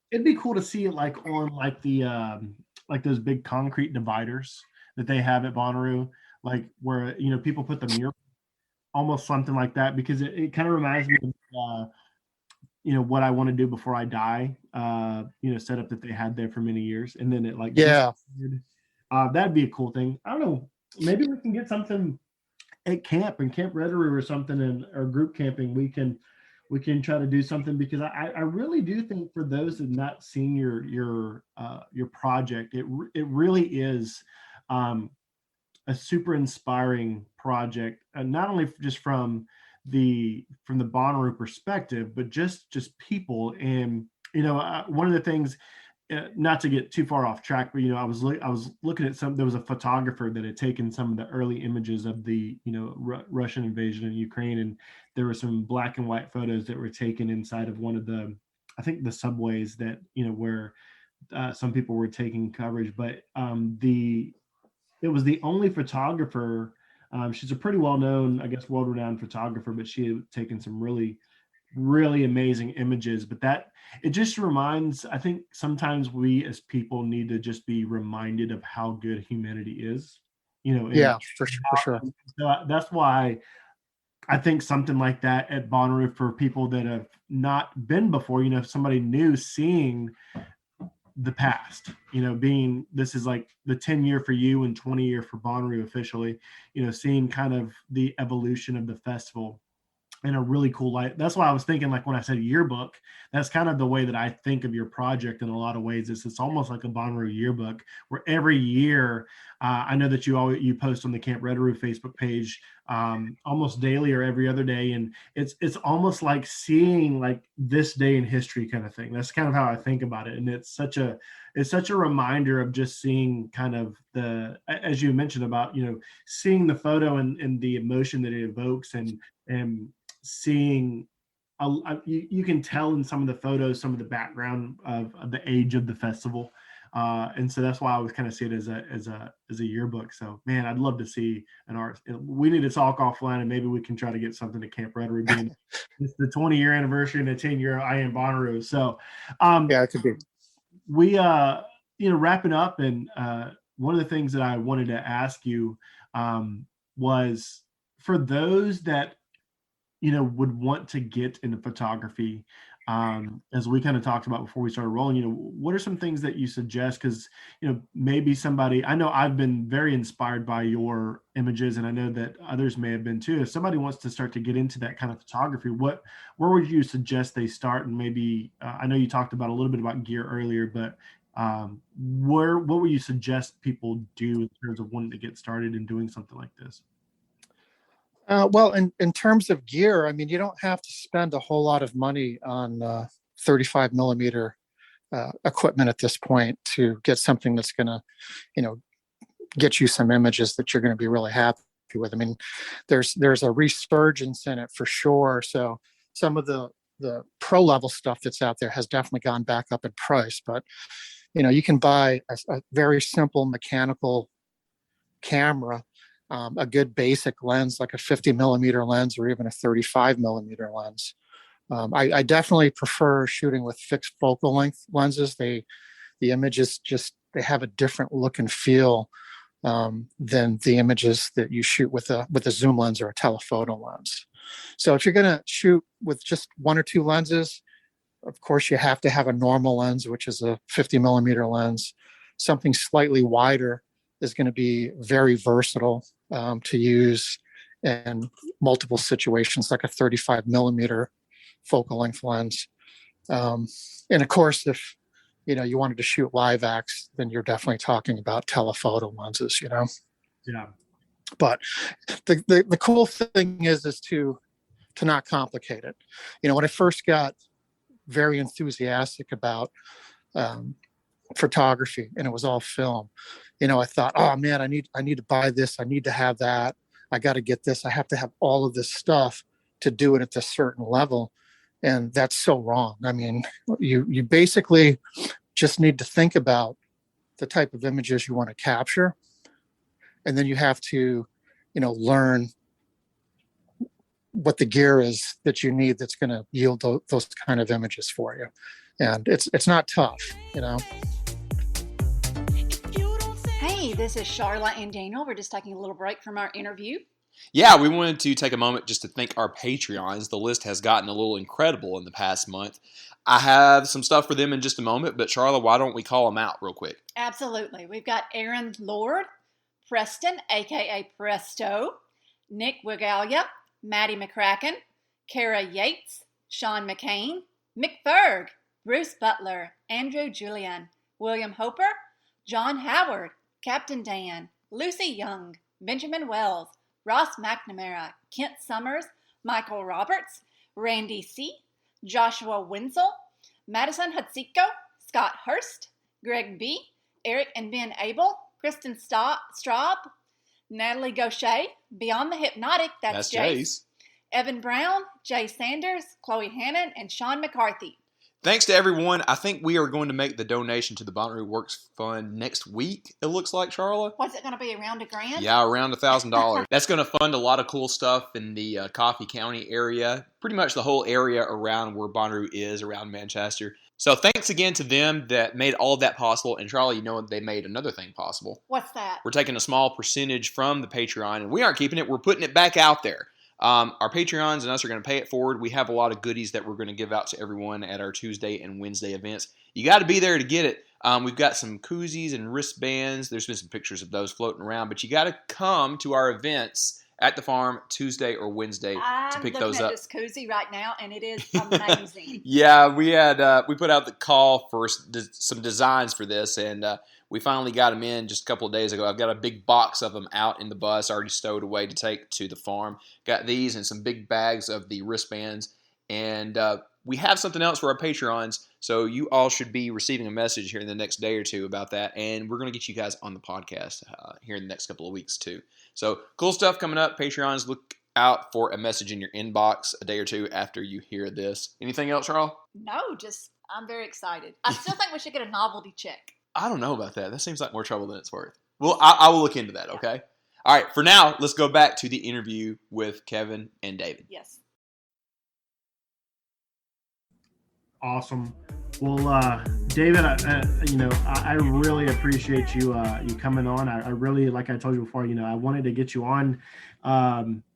S5: It'd be cool to see it like on like the like those big concrete dividers that they have at Bonnaroo, like where people put the mural, almost something like that, because it kind of reminds me of what I want to do before I die, setup that they had there for many years, and then it like that'd be a cool thing. I don't know, maybe we can get something at Camp Reddaroo or something, or group camping. We can try to do something, because I really do think, for those that have not seen your project, it really is a super inspiring project, and not only just from the Bonnaroo perspective, but just people. And one of the things, not to get too far off track, but I was looking at there was a photographer that had taken some of the early images of the Russian invasion in Ukraine, and there were some black and white photos that were taken inside of one of the, I think, the subways that where some people were taking coverage. But it was the only photographer. She's a pretty well-known, I guess, world-renowned photographer, but she had taken some really, really amazing images. But that, it just reminds, I think sometimes we as people need to just be reminded of how good humanity is.
S4: Yeah, for sure.
S5: So that's why I think something like that at Bonnaroo, for people that have not been before, somebody new seeing the past, being, this is like the 10-year for you and 20-year for Bonnaroo officially, seeing kind of the evolution of the festival in a really cool light. That's why I was thinking, like when I said yearbook, that's kind of the way that I think of your project in a lot of ways. It's almost like a Bonnaroo yearbook, where every year, I know that you post on the Camp Reddaroo Facebook page almost daily or every other day, and it's almost like seeing like this day in history kind of thing. That's kind of how I think about it, and it's such a reminder of just seeing kind of as you mentioned about seeing the photo and the emotion that it evokes, and seeing you can tell in some of the photos some of the background of the age of the festival, and so that's why I always kind of see it as a yearbook. So man, I'd love to see an art. We need to talk offline, and maybe we can try to get something to Camp Reddaroo, being it's the 20-year anniversary and the 10-year I Am Bonnaroo. So
S4: yeah, it could be.
S5: We wrapping up, and one of the things that I wanted to ask you was, for those that would want to get into photography, as we kind of talked about before we started rolling, what are some things that you suggest? Because, maybe somebody, I know I've been very inspired by your images, and I know that others may have been too. If somebody wants to start to get into that kind of photography, where would you suggest they start? And maybe, I know you talked about a little bit about gear earlier, but what would you suggest people do in terms of wanting to get started in doing something like this?
S4: Well, in terms of gear, I mean, you don't have to spend a whole lot of money on 35 millimeter equipment at this point to get something that's going to, get you some images that you're going to be really happy with. I mean, there's a resurgence in it for sure. So some of the pro level stuff that's out there has definitely gone back up in price, but you can buy a very simple mechanical camera, a good basic lens like a 50 millimeter lens or even a 35 millimeter lens. I definitely prefer shooting with fixed focal length lenses. The images they have a different look and feel than the images that you shoot with a zoom lens or a telephoto lens. So if you're going to shoot with just one or two lenses, of course you have to have a normal lens, which is a 50 millimeter lens. Something slightly wider is going to be very versatile to use in multiple situations, like a 35 millimeter focal length lens. And of course, if you wanted to shoot live acts, then you're definitely talking about telephoto lenses.
S5: Yeah. But
S4: the cool thing is to not complicate it. When I first got very enthusiastic about photography and it was all film, I thought, oh man, I need to buy this. I need to have that. I got to get this. I have to have all of this stuff to do it at a certain level. And that's so wrong. I mean, you basically just need to think about the type of images you want to capture. And then you have to, learn what the gear is that you need that's going to yield those kind of images for you. And it's not tough,
S3: Hey, this is Charlotte and Daniel. We're just taking a little break from our interview.
S2: Yeah, we wanted to take a moment just to thank our Patreons. The list has gotten a little incredible in the past month. I have some stuff for them in just a moment, but Charlotte, why don't we call them out real quick?
S3: Absolutely. We've got Aaron Lord, Preston, a.k.a. Presto, Nick Wigalia, Maddie McCracken, Kara Yates, Sean McCain, Mick Ferg, Bruce Butler, Andrew Julian, William Hoper, John Howard, Captain Dan, Lucy Young, Benjamin Wells, Ross McNamara, Kent Summers, Michael Roberts, Randy C., Joshua Wenzel, Madison Hutsiko, Scott Hurst, Greg B., Eric and Ben Abel, Kristen Straub, Natalie Gaucher, Beyond the Hypnotic, that's Jace, Evan Brown, Jay Sanders, Chloe Hannon, and Sean McCarthy.
S2: Thanks to everyone. I think we are going to make the donation to the Bonnaroo Works Fund next week, it looks like, Charlotte.
S3: What's it going to be, around $1,000?
S2: Yeah, around $1,000. That's going to fund a lot of cool stuff in the Coffee County area, pretty much the whole area around where Bonnaroo is, around Manchester. So thanks again to them that made all of that possible. And Charlie, they made another thing possible.
S3: What's that?
S2: We're taking a small percentage from the Patreon, and we aren't keeping it. We're putting it back out there. Our Patreons and us are going to pay it forward. We have a lot of goodies that we're going to give out to everyone at our Tuesday and Wednesday events. You got to be there to get it. We've got some koozies and wristbands. There's been some pictures of those floating around, but you got to come to our events at the farm Tuesday or Wednesday to pick those up.
S3: I'm looking at this koozie right now, and it is amazing.
S2: Yeah, we put out the call for some designs for this, and we finally got them in just a couple of days ago. I've got a big box of them out in the bus already stowed away to take to the farm. Got these and some big bags of the wristbands. And we have something else for our Patreons, so you all should be receiving a message here in the next day or two about that. And we're going to get you guys on the podcast here in the next couple of weeks too. So cool stuff coming up. Patreons, look out for a message in your inbox a day or two after you hear this. Anything else, Charles?
S3: No, I'm very excited. I still think we should get a novelty check.
S2: I don't know about that. That seems like more trouble than it's worth. Well, I will look into that, okay? All right, for now, let's go back to the interview with Kevin and David.
S3: Yes.
S5: Awesome. Well, David, I really appreciate you coming on. I really, like I told you before, I wanted to get you on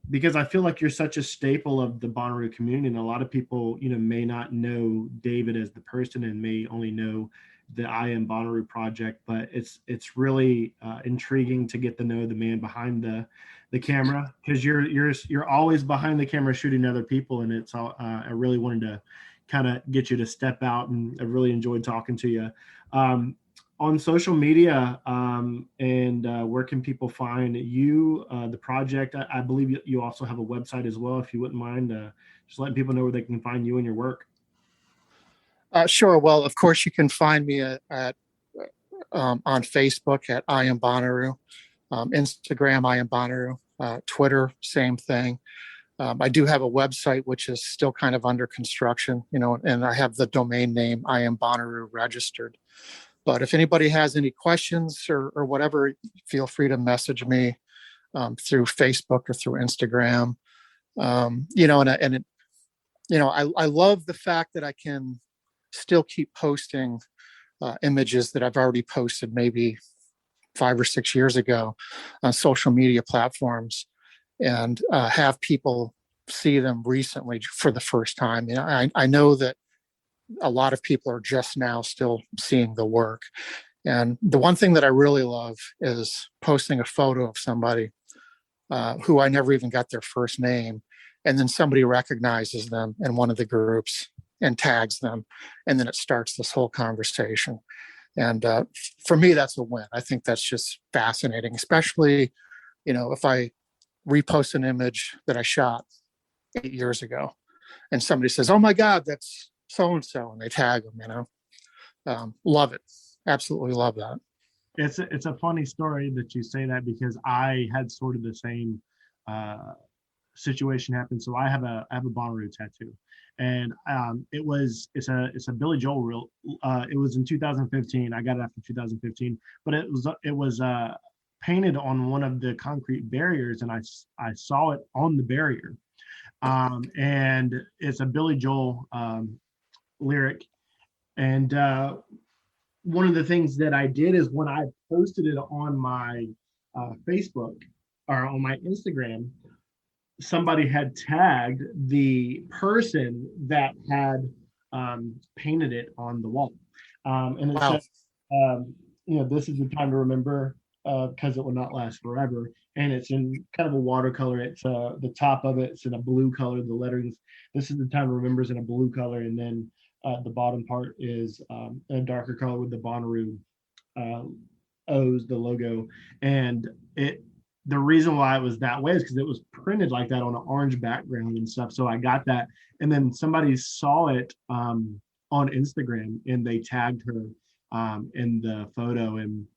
S5: because I feel like you're such a staple of the Bonnaroo community, and a lot of people, may not know David as the person and may only know the I Am Bonnaroo project, but it's really intriguing to get to know the man behind the camera, because you're always behind the camera shooting other people, and it's all I really wanted to kind of get you to step out, and I really enjoyed talking to you. On social media, and where can people find you, the project? I believe you also have a website as well, if you wouldn't mind just letting people know where they can find you and your work.
S4: Sure. Well, of course, you can find me at on Facebook at I Am Bonnaroo, Instagram I Am Bonnaroo, Twitter same thing. I do have a website which is still kind of under construction, and I have the domain name I Am Bonnaroo registered. But if anybody has any questions or whatever, feel free to message me through Facebook or through Instagram. I love the fact that I can still keep posting images that I've already posted maybe 5 or 6 years ago on social media platforms, and have people see them recently for the first time. I know that a lot of people are just now still seeing the work. And the one thing that I really love is posting a photo of somebody who I never even got their first name, and then somebody recognizes them in one of the groups and tags them, and then it starts this whole conversation. And for me, that's a win. I think that's just fascinating, especially, if I repost an image that I shot 8 years ago and somebody says, "Oh my God, that's so-and-so," and they tag them, love it. Absolutely love that.
S5: It's a funny story that you say that, because I had sort of the same situation happen. So I have a Bonnaroo tattoo, and it's a Billy Joel reel. It was in 2015. I got it after 2015, but it was painted on one of the concrete barriers, and I saw it on the barrier, and it's a Billy Joel lyric. And one of the things that I did is, when I posted it on my Facebook or on my Instagram, somebody had tagged the person that had painted it on the wall. And it
S4: Wow.
S5: said, "This is the time to remember, because it will not last forever." And it's in kind of a watercolor. It's the top of it's in a blue color. The letterings, "This is the time to remember," is in a blue color. And then the bottom part is a darker color with the Bonnaroo O's, the logo. And the reason why it was that way is because it was printed like that on an orange background and stuff. So I got that. And then somebody saw it on Instagram, and they tagged her in the photo, and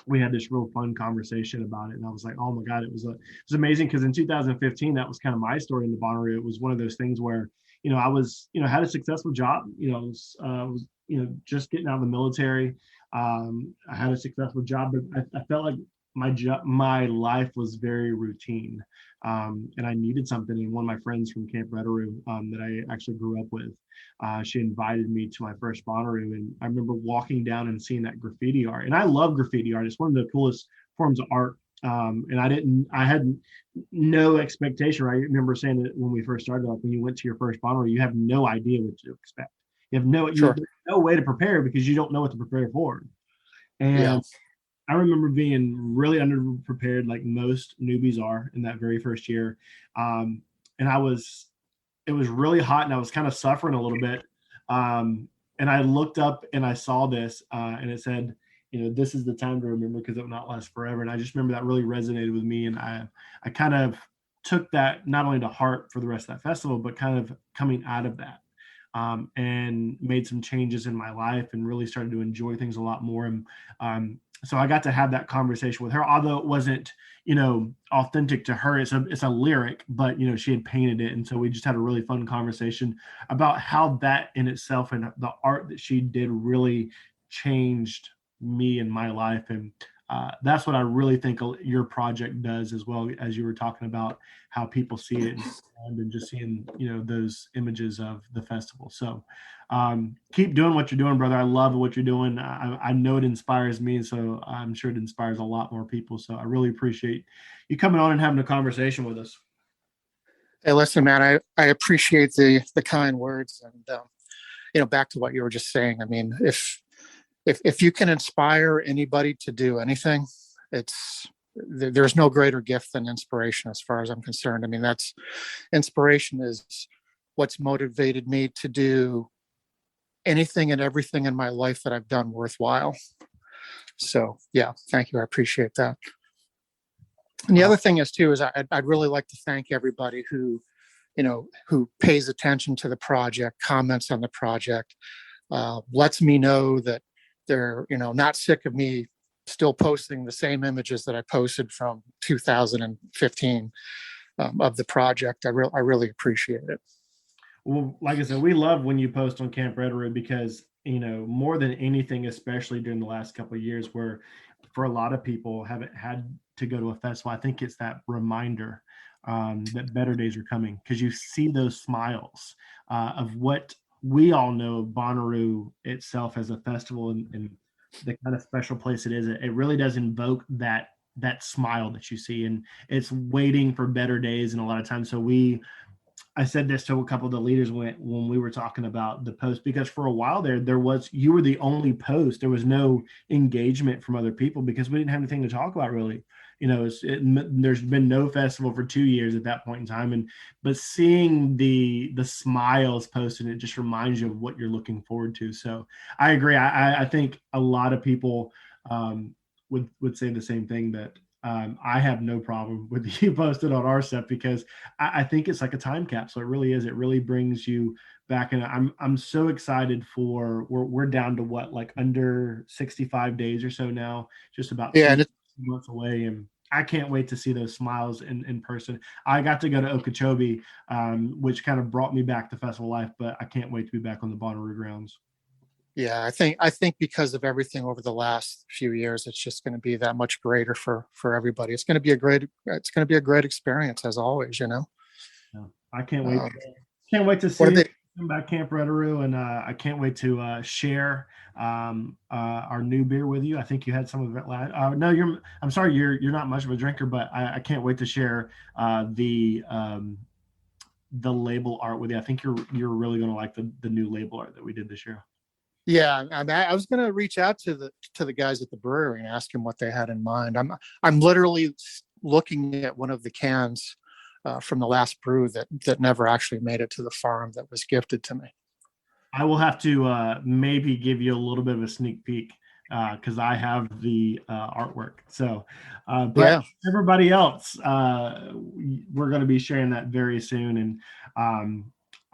S5: we had this real fun conversation about it. And I was like, oh my God, it was amazing. Because in 2015, that was kind of my story in the Bonnaroo. It was one of those things where, I was, had a successful job, was just getting out of the military. I had a successful job, but I felt like my life was very routine, and I needed something. And one of my friends from Camp Reddaroo, that I actually grew up with, she invited me to my first Bonnaroo, and I remember walking down and seeing that graffiti art. And I love graffiti art; it's one of the coolest forms of art. And I had no expectation. Right? I remember saying that when we first started, like, when you went to your first Bonnaroo, you have no idea what to expect. You have no way to prepare, because you don't know what to prepare for. And
S4: Yeah.
S5: I remember being really underprepared, like most newbies are in that very first year. And it was really hot, and I was kind of suffering a little bit. And I looked up and I saw this, and it said, "This is the time to remember, because it will not last forever." And I just remember that really resonated with me. And I kind of took that not only to heart for the rest of that festival, but kind of coming out of that, and made some changes in my life, and really started to enjoy things a lot more. And so I got to have that conversation with her, although it wasn't, authentic to her. It's a lyric, but she had painted it, and so we just had a really fun conversation about how that in itself, and the art that she did, really changed me and my life. And that's what I really think your project does, as well, as you were talking about how people see it, and just seeing those images of the festival. So keep doing what you're doing, brother. I love what you're doing. I know it inspires me, so I'm sure it inspires a lot more people. So I really appreciate you coming on and having a conversation with us.
S4: Hey, listen, man, I appreciate the kind words, and back to what you were just saying. I mean, if you can inspire anybody to do anything, there's no greater gift than inspiration, as far as I'm concerned. I mean, that's inspiration is what's motivated me to do anything and everything in my life that I've done worthwhile. So yeah, thank you. I appreciate that. And the other thing is too, is I'd really like to thank everybody who pays attention to the project, comments on the project, lets me know that they're, not sick of me still posting the same images that I posted from 2015 of the project. I really appreciate it.
S5: Well, like I said, we love when you post on Camp Reddaroo because, more than anything, especially during the last couple of years where for a lot of people haven't had to go to a festival, I think it's that reminder that better days are coming, because you see those smiles of what we all know of Bonnaroo itself as a festival and the kind of special place it is. It really does invoke that smile that you see, and it's waiting for better days. And a lot of times, I said this to a couple of the leaders when we were talking about the post, because for a while you were the only post. There was no engagement from other people because we didn't have anything to talk about really. There's been no festival for 2 years at that point in time, but seeing the smiles posted, it just reminds you of what you're looking forward to. So I agree. I think a lot of people would say the same thing, that I have no problem with you posted on our stuff, because I think it's like a time capsule. It really is. It really brings you back. And I'm so excited we're down to like under 65 days or so now, just about 2 months away. And I can't wait to see those smiles in person. I got to go to Okeechobee, which kind of brought me back to festival life, but I can't wait to be back on the Bonnaroo grounds.
S4: Yeah, I think because of everything over the last few years, it's just going to be that much greater for everybody. It's going to be a great experience, as always.
S5: Yeah, I can't wait. Can't wait to see you come back Camp Reddaroo, and I can't wait to share our new beer with you. I think you had some of it last. No, I'm sorry, you're not much of a drinker, but I can't wait to share the label art with you. I think you're really going to like the new label art that we did this year.
S4: Yeah, I was going to reach out to the guys at the brewery and ask them what they had in mind. I'm literally looking at one of the cans from the last brew that never actually made it to the farm that was gifted to me.
S5: I will have to maybe give you a little bit of a sneak peek because I have the artwork. So, but yeah. Everybody else, we're going to be sharing that very soon, and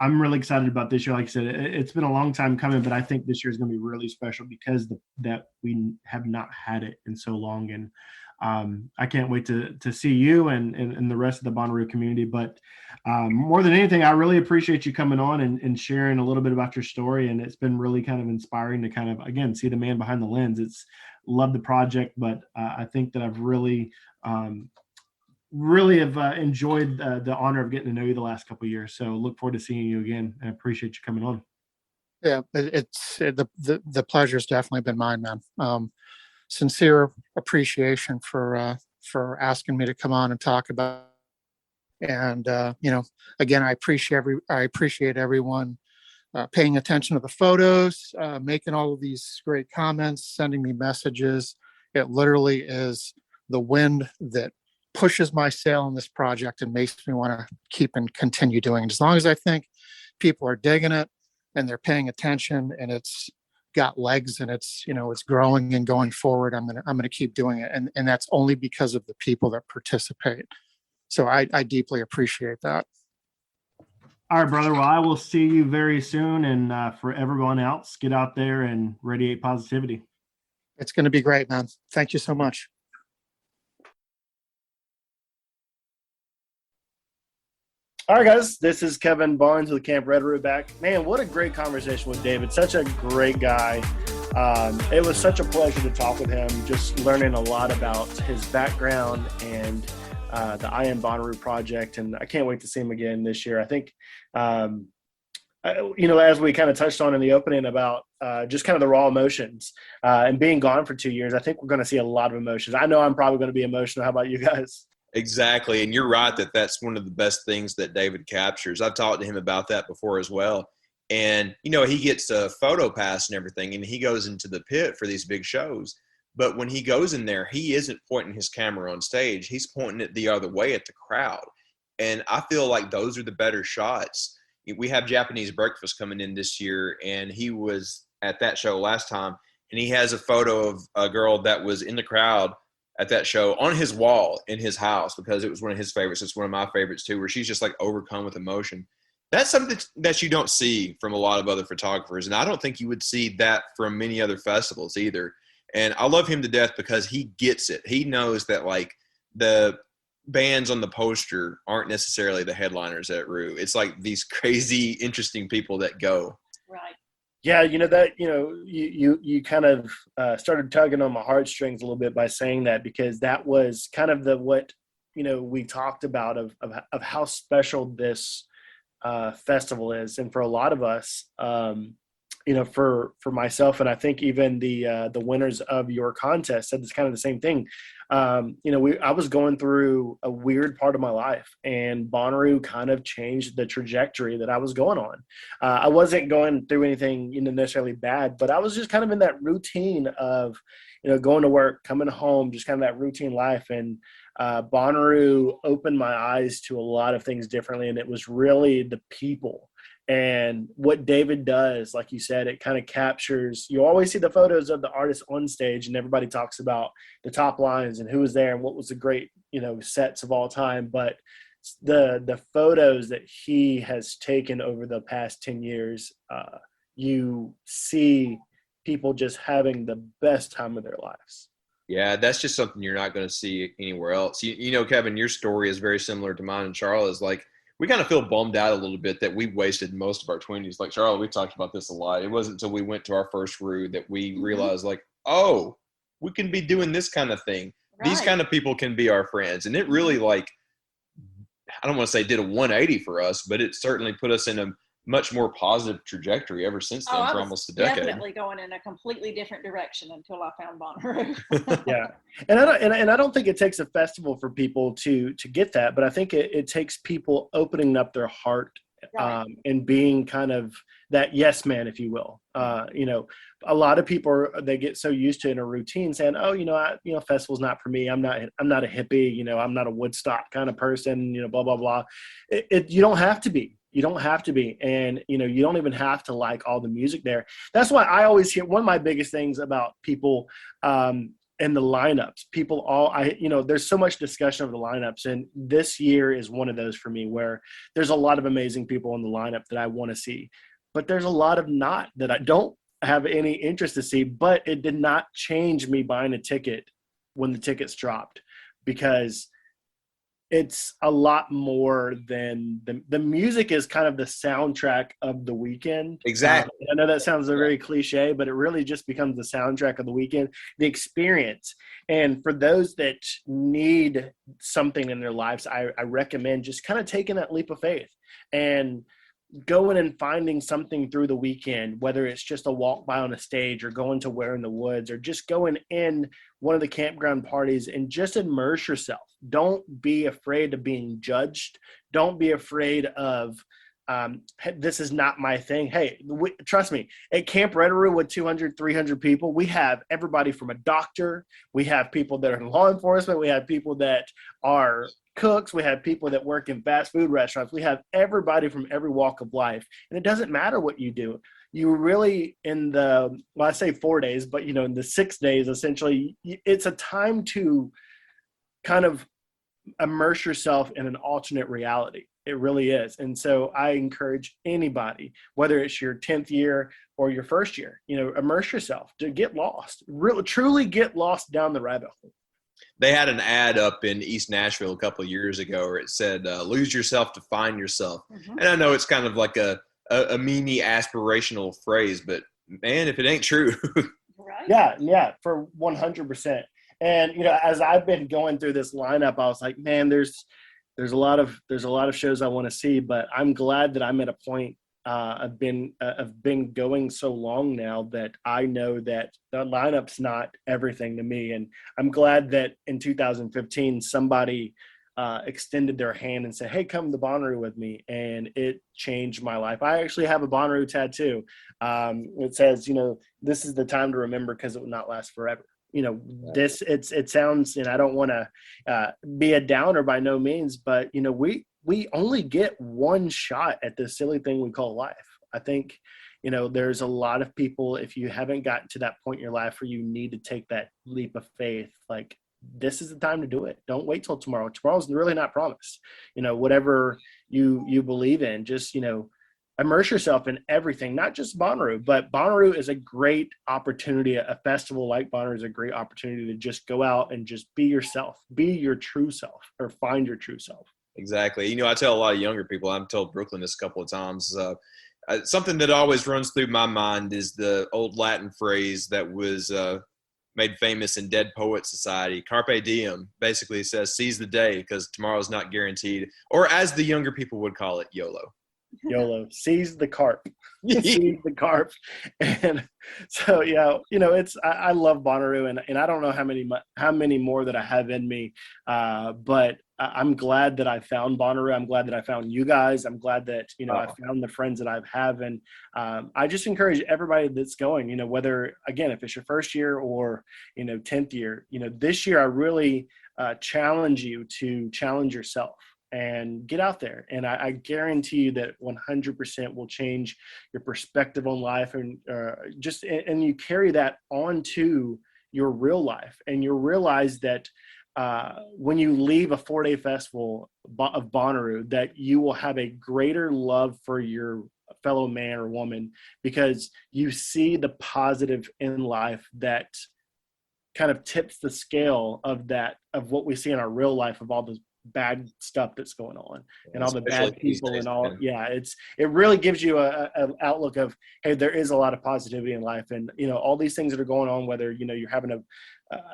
S5: I'm really excited about this year. Like I said, it's been a long time coming, but I think this year is going to be really special because that we have not had it in so long. And I can't wait to see you and the rest of the Bonnaroo community. But more than anything, I really appreciate you coming on and sharing a little bit about your story. And it's been really kind of inspiring to kind of, again, see the man behind the lens. Love the project, but I think that I've really have enjoyed the honor of getting to know you the last couple of years. So look forward to seeing you again, and I appreciate you coming on.
S4: Yeah, the pleasure's definitely been mine, man. Sincere appreciation for asking me to come on and talk about it. And again, I appreciate everyone paying attention to the photos, making all of these great comments, sending me messages. It literally is the wind that pushes my sail in this project and makes me want to keep and continue doing it. As long as I think people are digging it and they're paying attention and it's got legs and it's growing and going forward, I'm gonna keep doing it. And that's only because of the people that participate. So I deeply appreciate that.
S5: All right, brother. Well, I will see you very soon. And for everyone else, get out there and radiate positivity.
S4: It's going to be great, man. Thank you so much.
S1: All right, guys, this is Kevin Barnes with Camp Reddaroo back. Man, what a great conversation with David. Such a great guy. It was such a pleasure to talk with him, just learning a lot about his background and the I Am Bonnaroo project. And I can't wait to see him again this year. I think, as we kind of touched on in the opening about just kind of the raw emotions and being gone for 2 years, I think we're going to see a lot of emotions. I know I'm probably going to be emotional. How about you guys?
S2: Exactly. And you're right that that's one of the best things that David captures. I've talked to him about that before as well. And, he gets a photo pass and everything, and he goes into the pit for these big shows. But when he goes in there, he isn't pointing his camera on stage. He's pointing it the other way at the crowd. And I feel like those are the better shots. We have Japanese Breakfast coming in this year, and he was at that show last time, and he has a photo of a girl that was in the crowd at that show on his wall in his house because it was one of his favorites. It's one of my favorites too, where she's just like overcome with emotion. That's something that you don't see from a lot of other photographers. And I don't think you would see that from many other festivals either. And I love him to death because he gets it. He knows that like the bands on the poster aren't necessarily the headliners at Roo. It's like these crazy, interesting people that go.
S3: Right.
S1: Yeah, you kind of started tugging on my heartstrings a little bit by saying that, because that was kind of what we talked about of how special this festival is, and for a lot of us, for myself, and I think even the winners of your contest said it's kind of the same thing. I was going through a weird part of my life, and Bonnaroo kind of changed the trajectory that I was going on. I wasn't going through anything necessarily bad, but I was just kind of in that routine of going to work, coming home, just kind of that routine life. And Bonnaroo opened my eyes to a lot of things differently, and it was really the people. And what David does, like you said, it kind of captures, you always see the photos of the artists on stage, and everybody talks about the top lines and who was there and what was the great, sets of all time. But the photos that he has taken over the past 10 years, you see people just having the best time of their lives.
S2: Yeah, that's just something you're not going to see anywhere else. Kevin, your story is very similar to mine and Charlotte's. Like, we kind of feel bummed out a little bit that we wasted most of our 20s. Like, Charlotte, we talked about this a lot. It wasn't until we went to our first Roo that we realized, like, oh, we can be doing this kind of thing. Right. These kind of people can be our friends. And it really, like, I don't want to say did a 180 for us, but it certainly put us in a much more positive trajectory ever since then for almost a decade.
S3: Definitely going in a completely different direction until I found Bonnaroo.
S1: Yeah, and I don't think it takes a festival for people to get that, but I think it takes people opening up their heart, right, and being kind of that yes man, if you will. A lot of people they get so used to in a routine saying, oh, festival's not for me. I'm not a hippie. I'm not a Woodstock kind of person. Blah blah blah. You don't have to be. You don't have to be. And, you don't even have to like all the music there. That's why I always hear one of my biggest things about people and the lineups. There's so much discussion of the lineups. And this year is one of those for me where there's a lot of amazing people in the lineup that I want to see. But there's a lot of not that I don't have any interest to see. But it did not change me buying a ticket when the tickets dropped, because it's a lot more than the music is kind of the soundtrack of the weekend.
S2: Exactly.
S1: I know that sounds very cliche, but it really just becomes the soundtrack of the weekend, the experience. And for those that need something in their lives, I recommend just kind of taking that leap of faith and going and finding something through the weekend, whether it's just a walk by on a stage or going to Where in the Woods or just going in one of the campground parties and just immerse yourself. Don't be afraid of being judged. Don't be afraid of this is not my thing. Hey, trust me, at Camp Reddaroo with 200, 300 people, we have everybody from a doctor. We have people that are in law enforcement. We have people that are cooks. We have people that work in fast food restaurants. We have everybody from every walk of life. And it doesn't matter what you do. You really, I say 4 days, but in the 6 days, essentially, it's a time to kind of immerse yourself in an alternate reality. It really is. And so I encourage anybody, whether it's your 10th year or your first year, immerse yourself, to get lost, really, truly get lost down the rabbit hole.
S2: They had an ad up in East Nashville a couple of years ago where it said, lose yourself to find yourself. Mm-hmm. And I know it's kind of like a meanie aspirational phrase, but man, if it ain't true.
S1: Right. Yeah, for 100%. And, as I've been going through this lineup, I was like, man, there's a lot of shows I want to see, but I'm glad that I'm at a point I've been going so long now that I know that the lineup's not everything to me. And I'm glad that in 2015, somebody extended their hand and said, hey, come to Bonnaroo with me. And it changed my life. I actually have a Bonnaroo tattoo. It says, this is the time to remember because it will not last forever. It sounds, and I don't want to be a downer by no means, but, we only get one shot at this silly thing we call life. I think, there's a lot of people, if you haven't gotten to that point in your life where you need to take that leap of faith, like, this is the time to do it. Don't wait till tomorrow. Tomorrow's really not promised. Whatever you believe in, just, immerse yourself in everything, not just Bonnaroo, but Bonnaroo is a great opportunity. A festival like Bonnaroo is a great opportunity to just go out and just be yourself, be your true self, or find your true self.
S2: Exactly. I tell a lot of younger people, I've told Brooklyn this a couple of times, something that always runs through my mind is the old Latin phrase that was made famous in Dead Poets Society. Carpe diem basically says seize the day because tomorrow's not guaranteed, or as the younger people would call it, YOLO.
S1: YOLO, seize the carp. Seize the carp. And so, I love Bonnaroo, and I don't know how many more that I have in me, but I'm glad that I found Bonnaroo. I'm glad that I found you guys. I'm glad that, I found the friends that I have. And I just encourage everybody that's going, whether, again, if it's your first year or, 10th year, this year I really challenge you to challenge yourself and get out there. And I guarantee you that 100% will change your perspective on life, and and you carry that onto your real life, and you'll realize that when you leave a 4-day festival of Bonnaroo, that you will have a greater love for your fellow man or woman, because you see the positive in life that kind of tips the scale of what we see in our real life, of all the bad stuff that's going on and all the bad people and all. Yeah, it really gives you an outlook of, hey, there is a lot of positivity in life, and all these things that are going on, whether you're having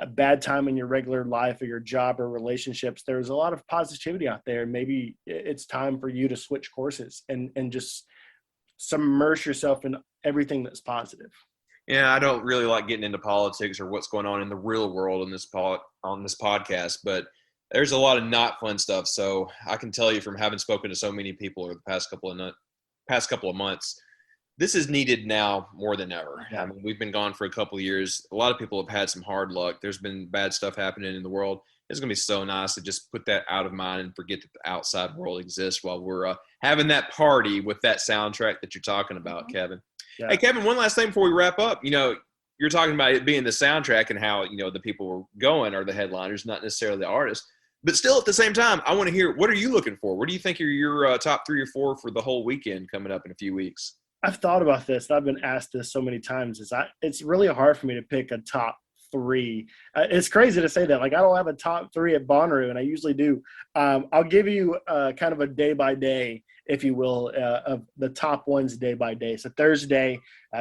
S1: a bad time in your regular life or your job or relationships, there's a lot of positivity out there. Maybe it's time for you to switch courses and just submerge yourself in everything that's positive.
S2: Yeah, I don't really like getting into politics or what's going on in the real world on this podcast, but there's a lot of not fun stuff. So I can tell you from having spoken to so many people over the past couple of months, this is needed now more than ever. I mean, we've been gone for a couple of years. A lot of people have had some hard luck. There's been bad stuff happening in the world. It's going to be so nice to just put that out of mind and forget that the outside world exists while we're having that party with that soundtrack that you're talking about, Kevin. Yeah. Hey, Kevin, one last thing before we wrap up. You're talking about it being the soundtrack and how, the people who are going are the headliners, not necessarily the artists. But still, at the same time, I want to hear, what are you looking for? What do you think are your top 3 or 4 for the whole weekend coming up in a few weeks?
S1: I've thought about this. I've been asked this so many times. It's really hard for me to pick a top 3. It's crazy to say that. Like, I don't have a top 3 at Bonnaroo, and I usually do. I'll give you kind of a day by day, if you will, of the top ones day by day. So Thursday,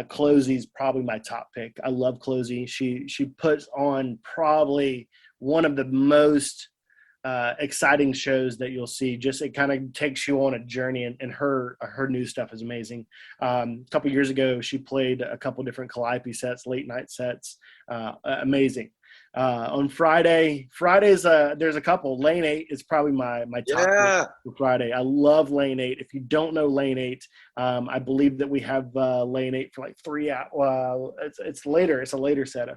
S1: Clozy's probably my top pick. I love Clozy. She puts on probably one of the most exciting shows that you'll see. Just it kind of takes you on a journey, and her new stuff is amazing. A couple years ago, she played a couple different Calliope sets, late night sets. Amazing. On Fridays, there's a couple. Lane 8 is probably my top for Friday. I love Lane 8. If you don't know Lane 8, I believe that we have Lane 8 for like 3 hours. It's later. It's a later set.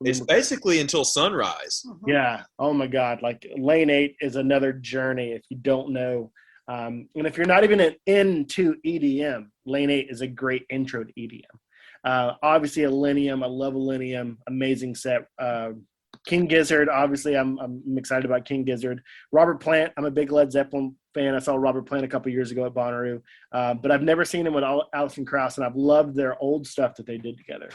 S2: It's basically until sunrise.
S1: Yeah. Oh my God. Like, Lane 8 is another journey if you don't know. And if you're not even into EDM, Lane 8 is a great intro to EDM. Obviously, Illenium. I love Illenium. Amazing set. King Gizzard, obviously, I'm excited about King Gizzard. Robert Plant, I'm a big Led Zeppelin fan. I saw Robert Plant a couple years ago at Bonnaroo, but I've never seen him with Alison Krauss, and I've loved their old stuff that they did together.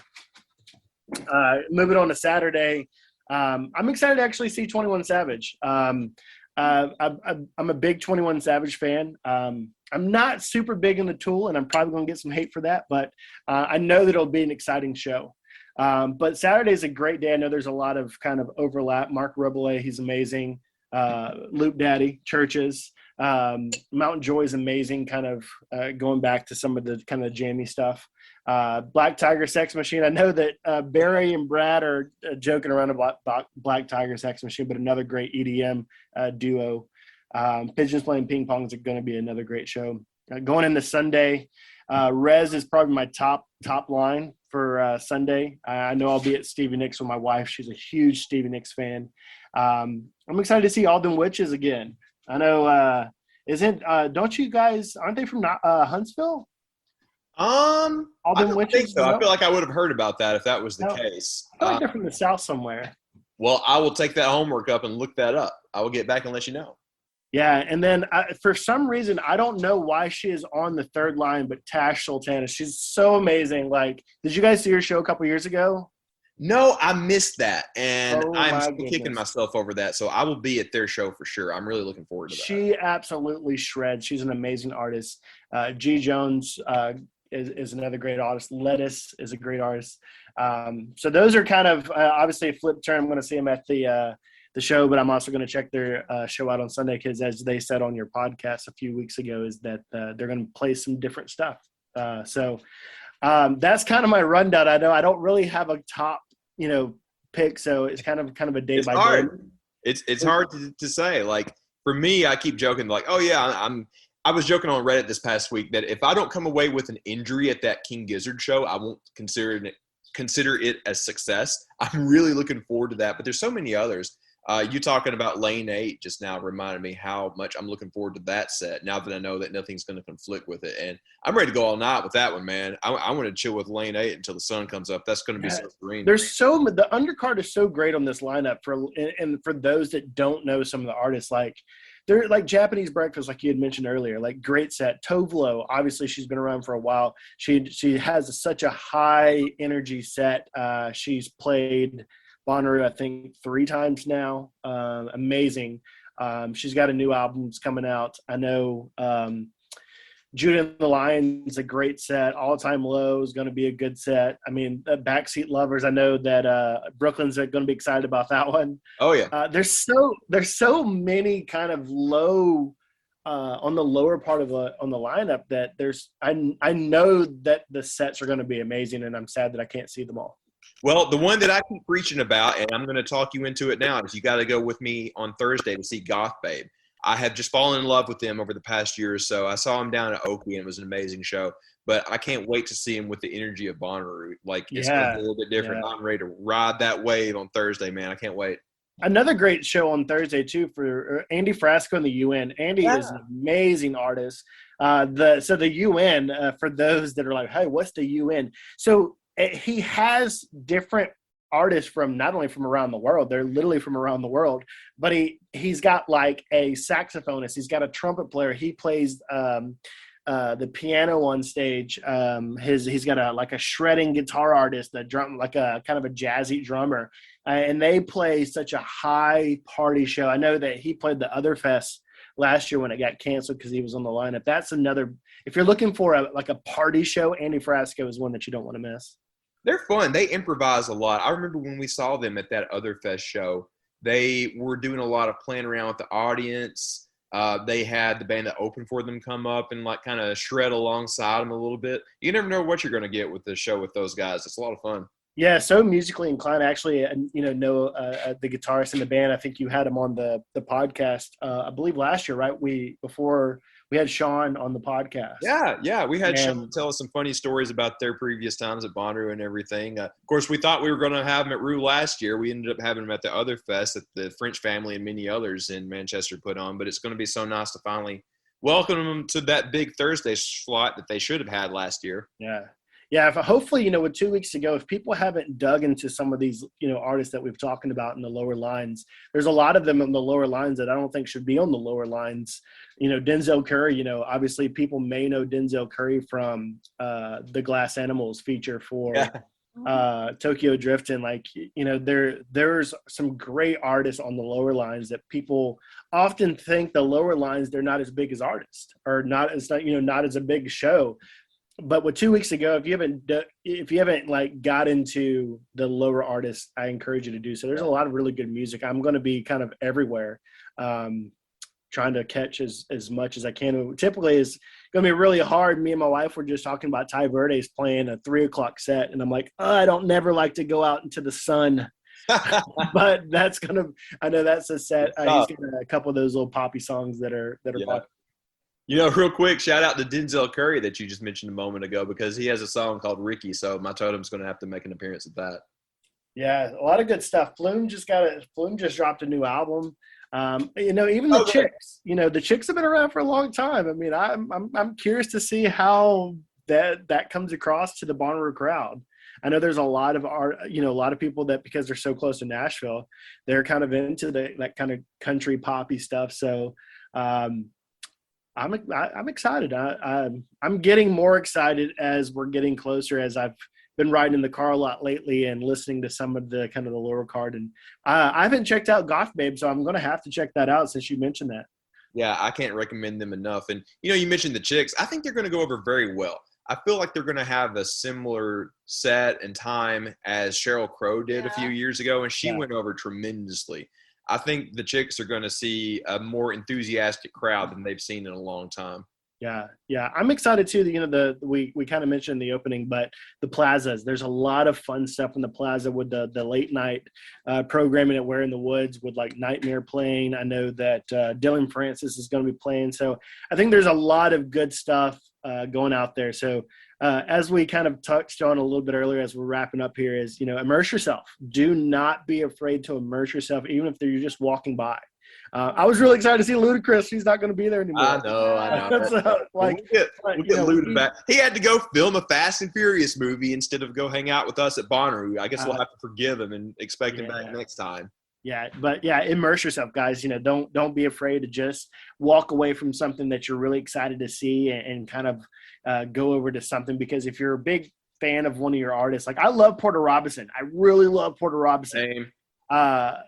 S1: Moving on to Saturday, I'm excited to actually see 21 Savage. I'm a big 21 Savage fan. I'm not super big into Tool, and I'm probably going to get some hate for that, but I know that it'll be an exciting show. But Saturday is a great day. I know there's a lot of kind of overlap. Mark Rabelais, he's amazing. Loop Daddy, Churches. Mountain Joy is amazing, kind of going back to some of the kind of jammy stuff. Black Tiger Sex Machine. I know that Barry and Brad are joking around about Black Tiger Sex Machine, but another great EDM duo. Pigeons Playing Ping Pong is going to be another great show. Going into Sunday, Rez is probably my top line for Sunday. I know I'll be at Stevie Nicks with my wife. She's a huge Stevie Nicks fan. I'm excited to see Alden Witches again. I know, don't you guys, aren't they from Huntsville?
S2: I
S1: Alden
S2: don't
S1: Witches?
S2: think so.
S1: No?
S2: I feel like I would have heard about that if that was the
S1: No.
S2: case.
S1: I feel like they're from the South somewhere.
S2: Well, I will take that homework up and look that up. I will get back and let you know.
S1: Yeah, and then for some reason, I don't know why she is on the third line, but Tash Sultana, she's so amazing. Like, did you guys see her show a couple years ago?
S2: No, I missed that, and
S1: Oh,
S2: I'm
S1: my
S2: still kicking
S1: goodness.
S2: myself over that. So I will be at their show for sure. I'm really looking forward to that.
S1: She absolutely shreds. She's an amazing artist. G. Jones is another great artist. Lettuce is a great artist. So those are kind of obviously a flip turn. I'm going to see them at the show, but I'm also going to check their show out on Sunday because, as they said on your podcast a few weeks ago, is that they're going to play some different stuff. So that's kind of my rundown. I know I don't really have a top, pick, so it's kind of a day by day.
S2: It's hard to say. Like for me, I keep joking like, oh yeah, I was joking on Reddit this past week that if I don't come away with an injury at that King Gizzard show, I won't consider it a success. I'm really looking forward to that. But there's so many others. You talking about Lane 8 just now reminded me how much I'm looking forward to that set now that I know that nothing's going to conflict with it. And I'm ready to go all night with that one, man. I want to chill with Lane 8 until the sun comes up. That's going to be so serene.
S1: The undercard is so great on this lineup and for those that don't know some of the artists, like they're like Japanese Breakfast, like you had mentioned earlier, like great set. Tovlo, obviously she's been around for a while. She has such a high energy set. She's played Bonnaroo, I think 3 times now. Amazing. She's got a new album coming out. I know Judah and the Lion is a great set. All Time Low is going to be a good set. I mean, Backseat Lovers, I know that Brooklyn's going to be excited about that one.
S2: Oh, yeah.
S1: There's so many kind of low on the lower part of on the lineup that I know that the sets are going to be amazing, and I'm sad that I can't see them all.
S2: Well, the one that I keep preaching about, and I'm going to talk you into it now, is you got to go with me on Thursday to see Goth Babe. I have just fallen in love with them over the past year or so. I saw him down at Oakley, and it was an amazing show. But I can't wait to see him with the energy of Bonnaroo. Like, it's going to be a little bit different. Yeah. I'm ready to ride that wave on Thursday, man. I can't wait.
S1: Another great show on Thursday, too, for Andy Frasco and the UN. Andy is an amazing artist. The UN, for those that are like, hey, what's the UN? So he has different artists from not only from around the world, they're literally from around the world, but he's got like a saxophonist, he's got a trumpet player, he plays the piano on stage, he's got a shredding guitar artist, a drum, like a kind of a jazzy drummer, and they play such a high party show. I know that he played the Other Fest last year when it got canceled because he was on the lineup. That's another, if you're looking for a party show, Andy Frasco is one that you don't want to miss.
S2: They're fun. They improvise a lot. I remember when we saw them at that Other Fest show, they were doing a lot of playing around with the audience. They had the band that opened for them come up and like kind of shred alongside them a little bit. You never know what you're going to get with this show with those guys. It's a lot of fun. Yeah,
S1: so musically inclined. Actually, know the guitarist in the band. I think you had him on the podcast, I believe last year, right? Before we had Sean on the podcast.
S2: Yeah. We had Sean tell us some funny stories about their previous times at Bonnaroo and everything. Of course, we thought we were going to have him at Roo last year. We ended up having him at the Other Fest that the French family and many others in Manchester put on. But it's going to be so nice to finally welcome them to that big Thursday slot that they should have had last year.
S1: Yeah, hopefully, with 2 weeks to go, if people haven't dug into some of these, artists that we've talking about in the lower lines, there's a lot of them in the lower lines that I don't think should be on the lower lines. Denzel Curry, obviously people may know Denzel Curry from the Glass Animals feature for Tokyo Drifting. There's some great artists on the lower lines that people often think the lower lines, they're not as big as artists or not as a big show. But with 2 weeks ago, if you haven't got into the lower artists, I encourage you to do so. There's a lot of really good music. I'm going to be kind of everywhere, trying to catch as much as I can. Typically, it's going to be really hard. Me and my wife were just talking about Ty Verde's playing a 3:00 set, and I'm like, I don't never like to go out into the sun but I know that's a set. He's got a couple of those little poppy songs that are popular.
S2: Real quick, shout out to Denzel Curry that you just mentioned a moment ago, because he has a song called Ricky. So my totem's going to have to make an appearance at that.
S1: Yeah, a lot of good stuff. Flume just dropped a new album. Even the Chicks. The Chicks have been around for a long time. I mean, I'm curious to see how that comes across to the Bonnaroo crowd. I know there's a lot of art, a lot of people that, because they're so close to Nashville, they're kind of into that kind of country poppy stuff. So I'm excited. I'm getting more excited as we're getting closer, as I've been riding in the car a lot lately and listening to some of the kind of the lower card. And I haven't checked out Goth Babe, so I'm going to have to check that out since you mentioned that.
S2: Yeah, I can't recommend them enough. And, you mentioned the Chicks. I think they're going to go over very well. I feel like they're going to have a similar set and time as Sheryl Crow did a few years ago, and she went over tremendously. I think the Chicks are going to see a more enthusiastic crowd than they've seen in a long time.
S1: Yeah. I'm excited too. We kind of mentioned in the opening, but the plazas, there's a lot of fun stuff in the plaza with the late night programming at Where in the Woods with like Nightmare playing. I know that Dylan Francis is going to be playing. So I think there's a lot of good stuff going out there. So as we kind of touched on a little bit earlier, as we're wrapping up here, is, immerse yourself. Do not be afraid to immerse yourself, even if you're just walking by. I was really excited to see Ludacris. He's not going to be there anymore.
S2: I know.
S1: So,
S2: we'll get Luda back. He had to go film a Fast and Furious movie instead of go hang out with us at Bonnaroo. I guess we'll have to forgive him and expect him back next time.
S1: Immerse yourself, guys. Don't be afraid to just walk away from something that you're really excited to see and kind of go over to something, because if you're a big fan of one of your artists, like I love Porter Robinson. I really love Porter Robinson.
S2: Same.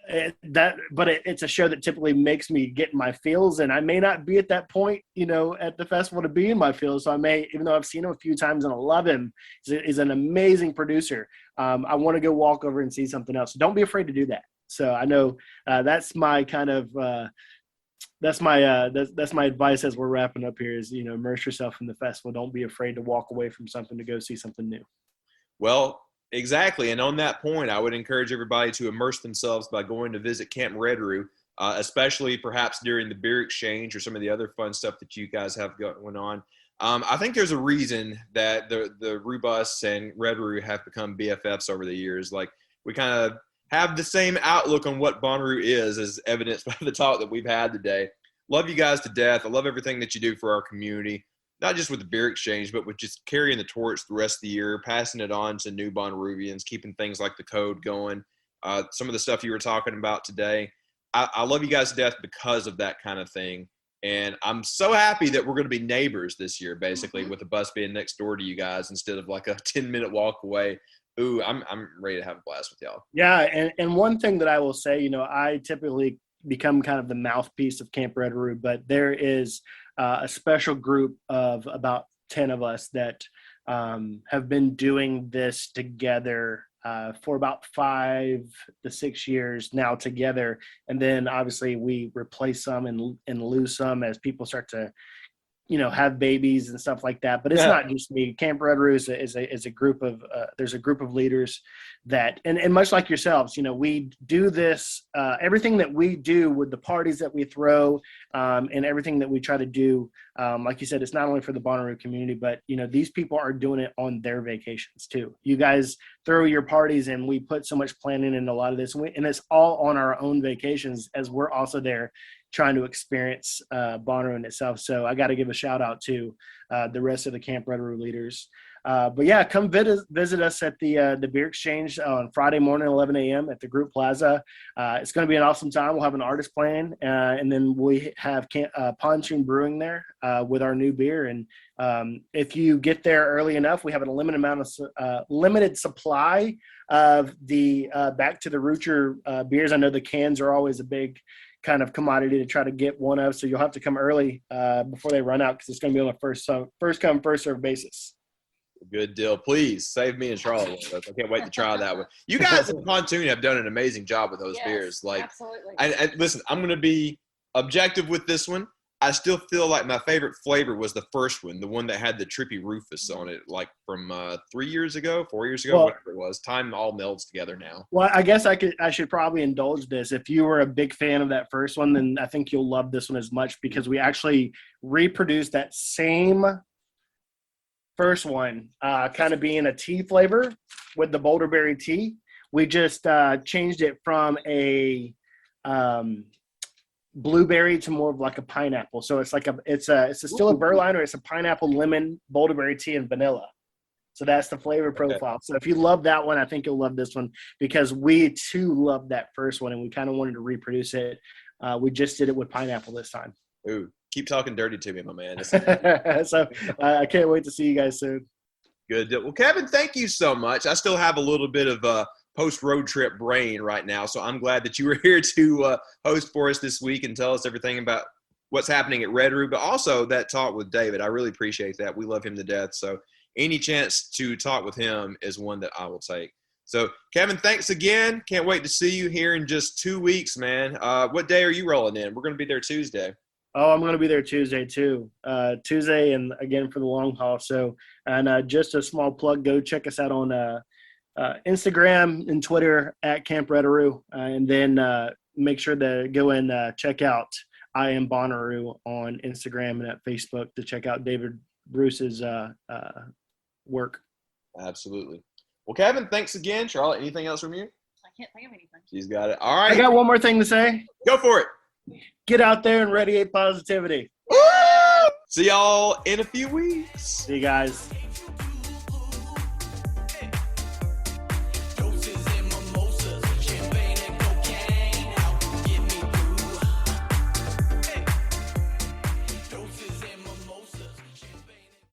S1: It's a show that typically makes me get in my feels, and I may not be at that point, at the festival to be in my feels. So I may, even though I've seen him a few times and I love him, he's an amazing producer. I want to go walk over and see something else. So don't be afraid to do that. So I know that's my kind of that's my advice as we're wrapping up here is, immerse yourself in the festival. Don't be afraid to walk away from something to go see something new.
S2: Well, exactly. And on that point, I would encourage everybody to immerse themselves by going to visit Camp Reddaroo, especially perhaps during the beer exchange or some of the other fun stuff that you guys have going on. I think there's a reason that the Rubus and Reddaroo have become BFFs over the years. Like, we kind of have the same outlook on what Bonnaroo is, as evidenced by the talk that we've had today. Love you guys to death. I love everything that you do for our community, not just with the beer exchange, but with just carrying the torch the rest of the year, passing it on to new Bonnaroovians, keeping things like the code going. Some of the stuff you were talking about today. I love you guys to death because of that kind of thing. And I'm so happy that we're going to be neighbors this year, basically, with the bus being next door to you guys instead of like a 10-minute walk away. Ooh, I'm ready to have a blast with y'all.
S1: Yeah, and one thing that I will say, I typically become kind of the mouthpiece of Camp Reddaroo, but there is a special group of about 10 of us that have been doing this together for about 5 to 6 years now together. And then obviously we replace some and lose some as people start to, have babies and stuff like that. But it's not just me. Camp Reddaroo is a group of there's a group of leaders that, and much like yourselves, we do this, everything that we do with the parties that we throw and everything that we try to do. Like you said, it's not only for the Bonnaroo community, but, these people are doing it on their vacations too. You guys throw your parties and we put so much planning into a lot of this, and it's all on our own vacations as we're also there trying to experience Bonnaroo in itself. So I got to give a shout out to the rest of the Camp Reddaroo leaders. But yeah, come visit us at the Beer Exchange on Friday morning, 11 a.m. at the Group Plaza. It's going to be an awesome time. We'll have an artist playing, and then we have Pontoon Brewing there with our new beer. And if you get there early enough, we have a limited supply of the Back to the Roocher beers. I know the cans are always a big kind of commodity to try to get one of, so you'll have to come early before they run out, because it's going to be on a first come first serve basis.
S2: Good deal. Please save me and Charlotte. I can't wait to try that one. You guys at Pontoon have done an amazing job with those beers. Like,
S3: absolutely.
S2: And listen, I'm going to be objective with this one. I still feel like my favorite flavor was the first one, the one that had the trippy Rufus on it, like from 4 years ago, whatever it was. Time all melds together now.
S1: Well, I guess I should probably indulge this. If you were a big fan of that first one, then I think you'll love this one as much because we actually reproduced that same first one, kind of being a tea flavor with the boulderberry tea. We just changed it from a blueberry to more of like a pineapple. So it's like it's still a Berliner. It's a pineapple, lemon, boulderberry tea, and vanilla. So that's the flavor profile. So if you love that one, I think you'll love this one because we too loved that first one and we kind of wanted to reproduce it. We just did it with pineapple this time.
S2: Ooh, keep talking dirty to me, my man.
S1: So I can't wait to see you guys soon.
S2: Good deal. Well, Kevin, thank you so much. I still have a little bit of post-road trip brain right now, so I'm glad that you were here to host for us this week and tell us everything about what's happening at Reddaroo, but also that talk with David. I really appreciate that. We love him to death, so any chance to talk with him is one that I will take. So, Kevin, thanks again. Can't wait to see you here in just 2 weeks, man. What day are you rolling in? We're going to be there Tuesday.
S1: Oh, I'm going to be there Tuesday too. Tuesday and again for the long haul. So, and just a small plug, go check us out on Instagram and Twitter at Camp Reddaroo. And then make sure to go and check out I Am Bonnaroo on Instagram and at Facebook to check out David Bruce's work.
S2: Absolutely. Well, Kevin, thanks again. Charlotte, anything else from you?
S3: I can't think of anything.
S2: She's got it. All right.
S1: I got one more thing to say.
S2: Go for it.
S1: Get out there and radiate positivity.
S2: Woo! See y'all in a few weeks.
S1: See you guys.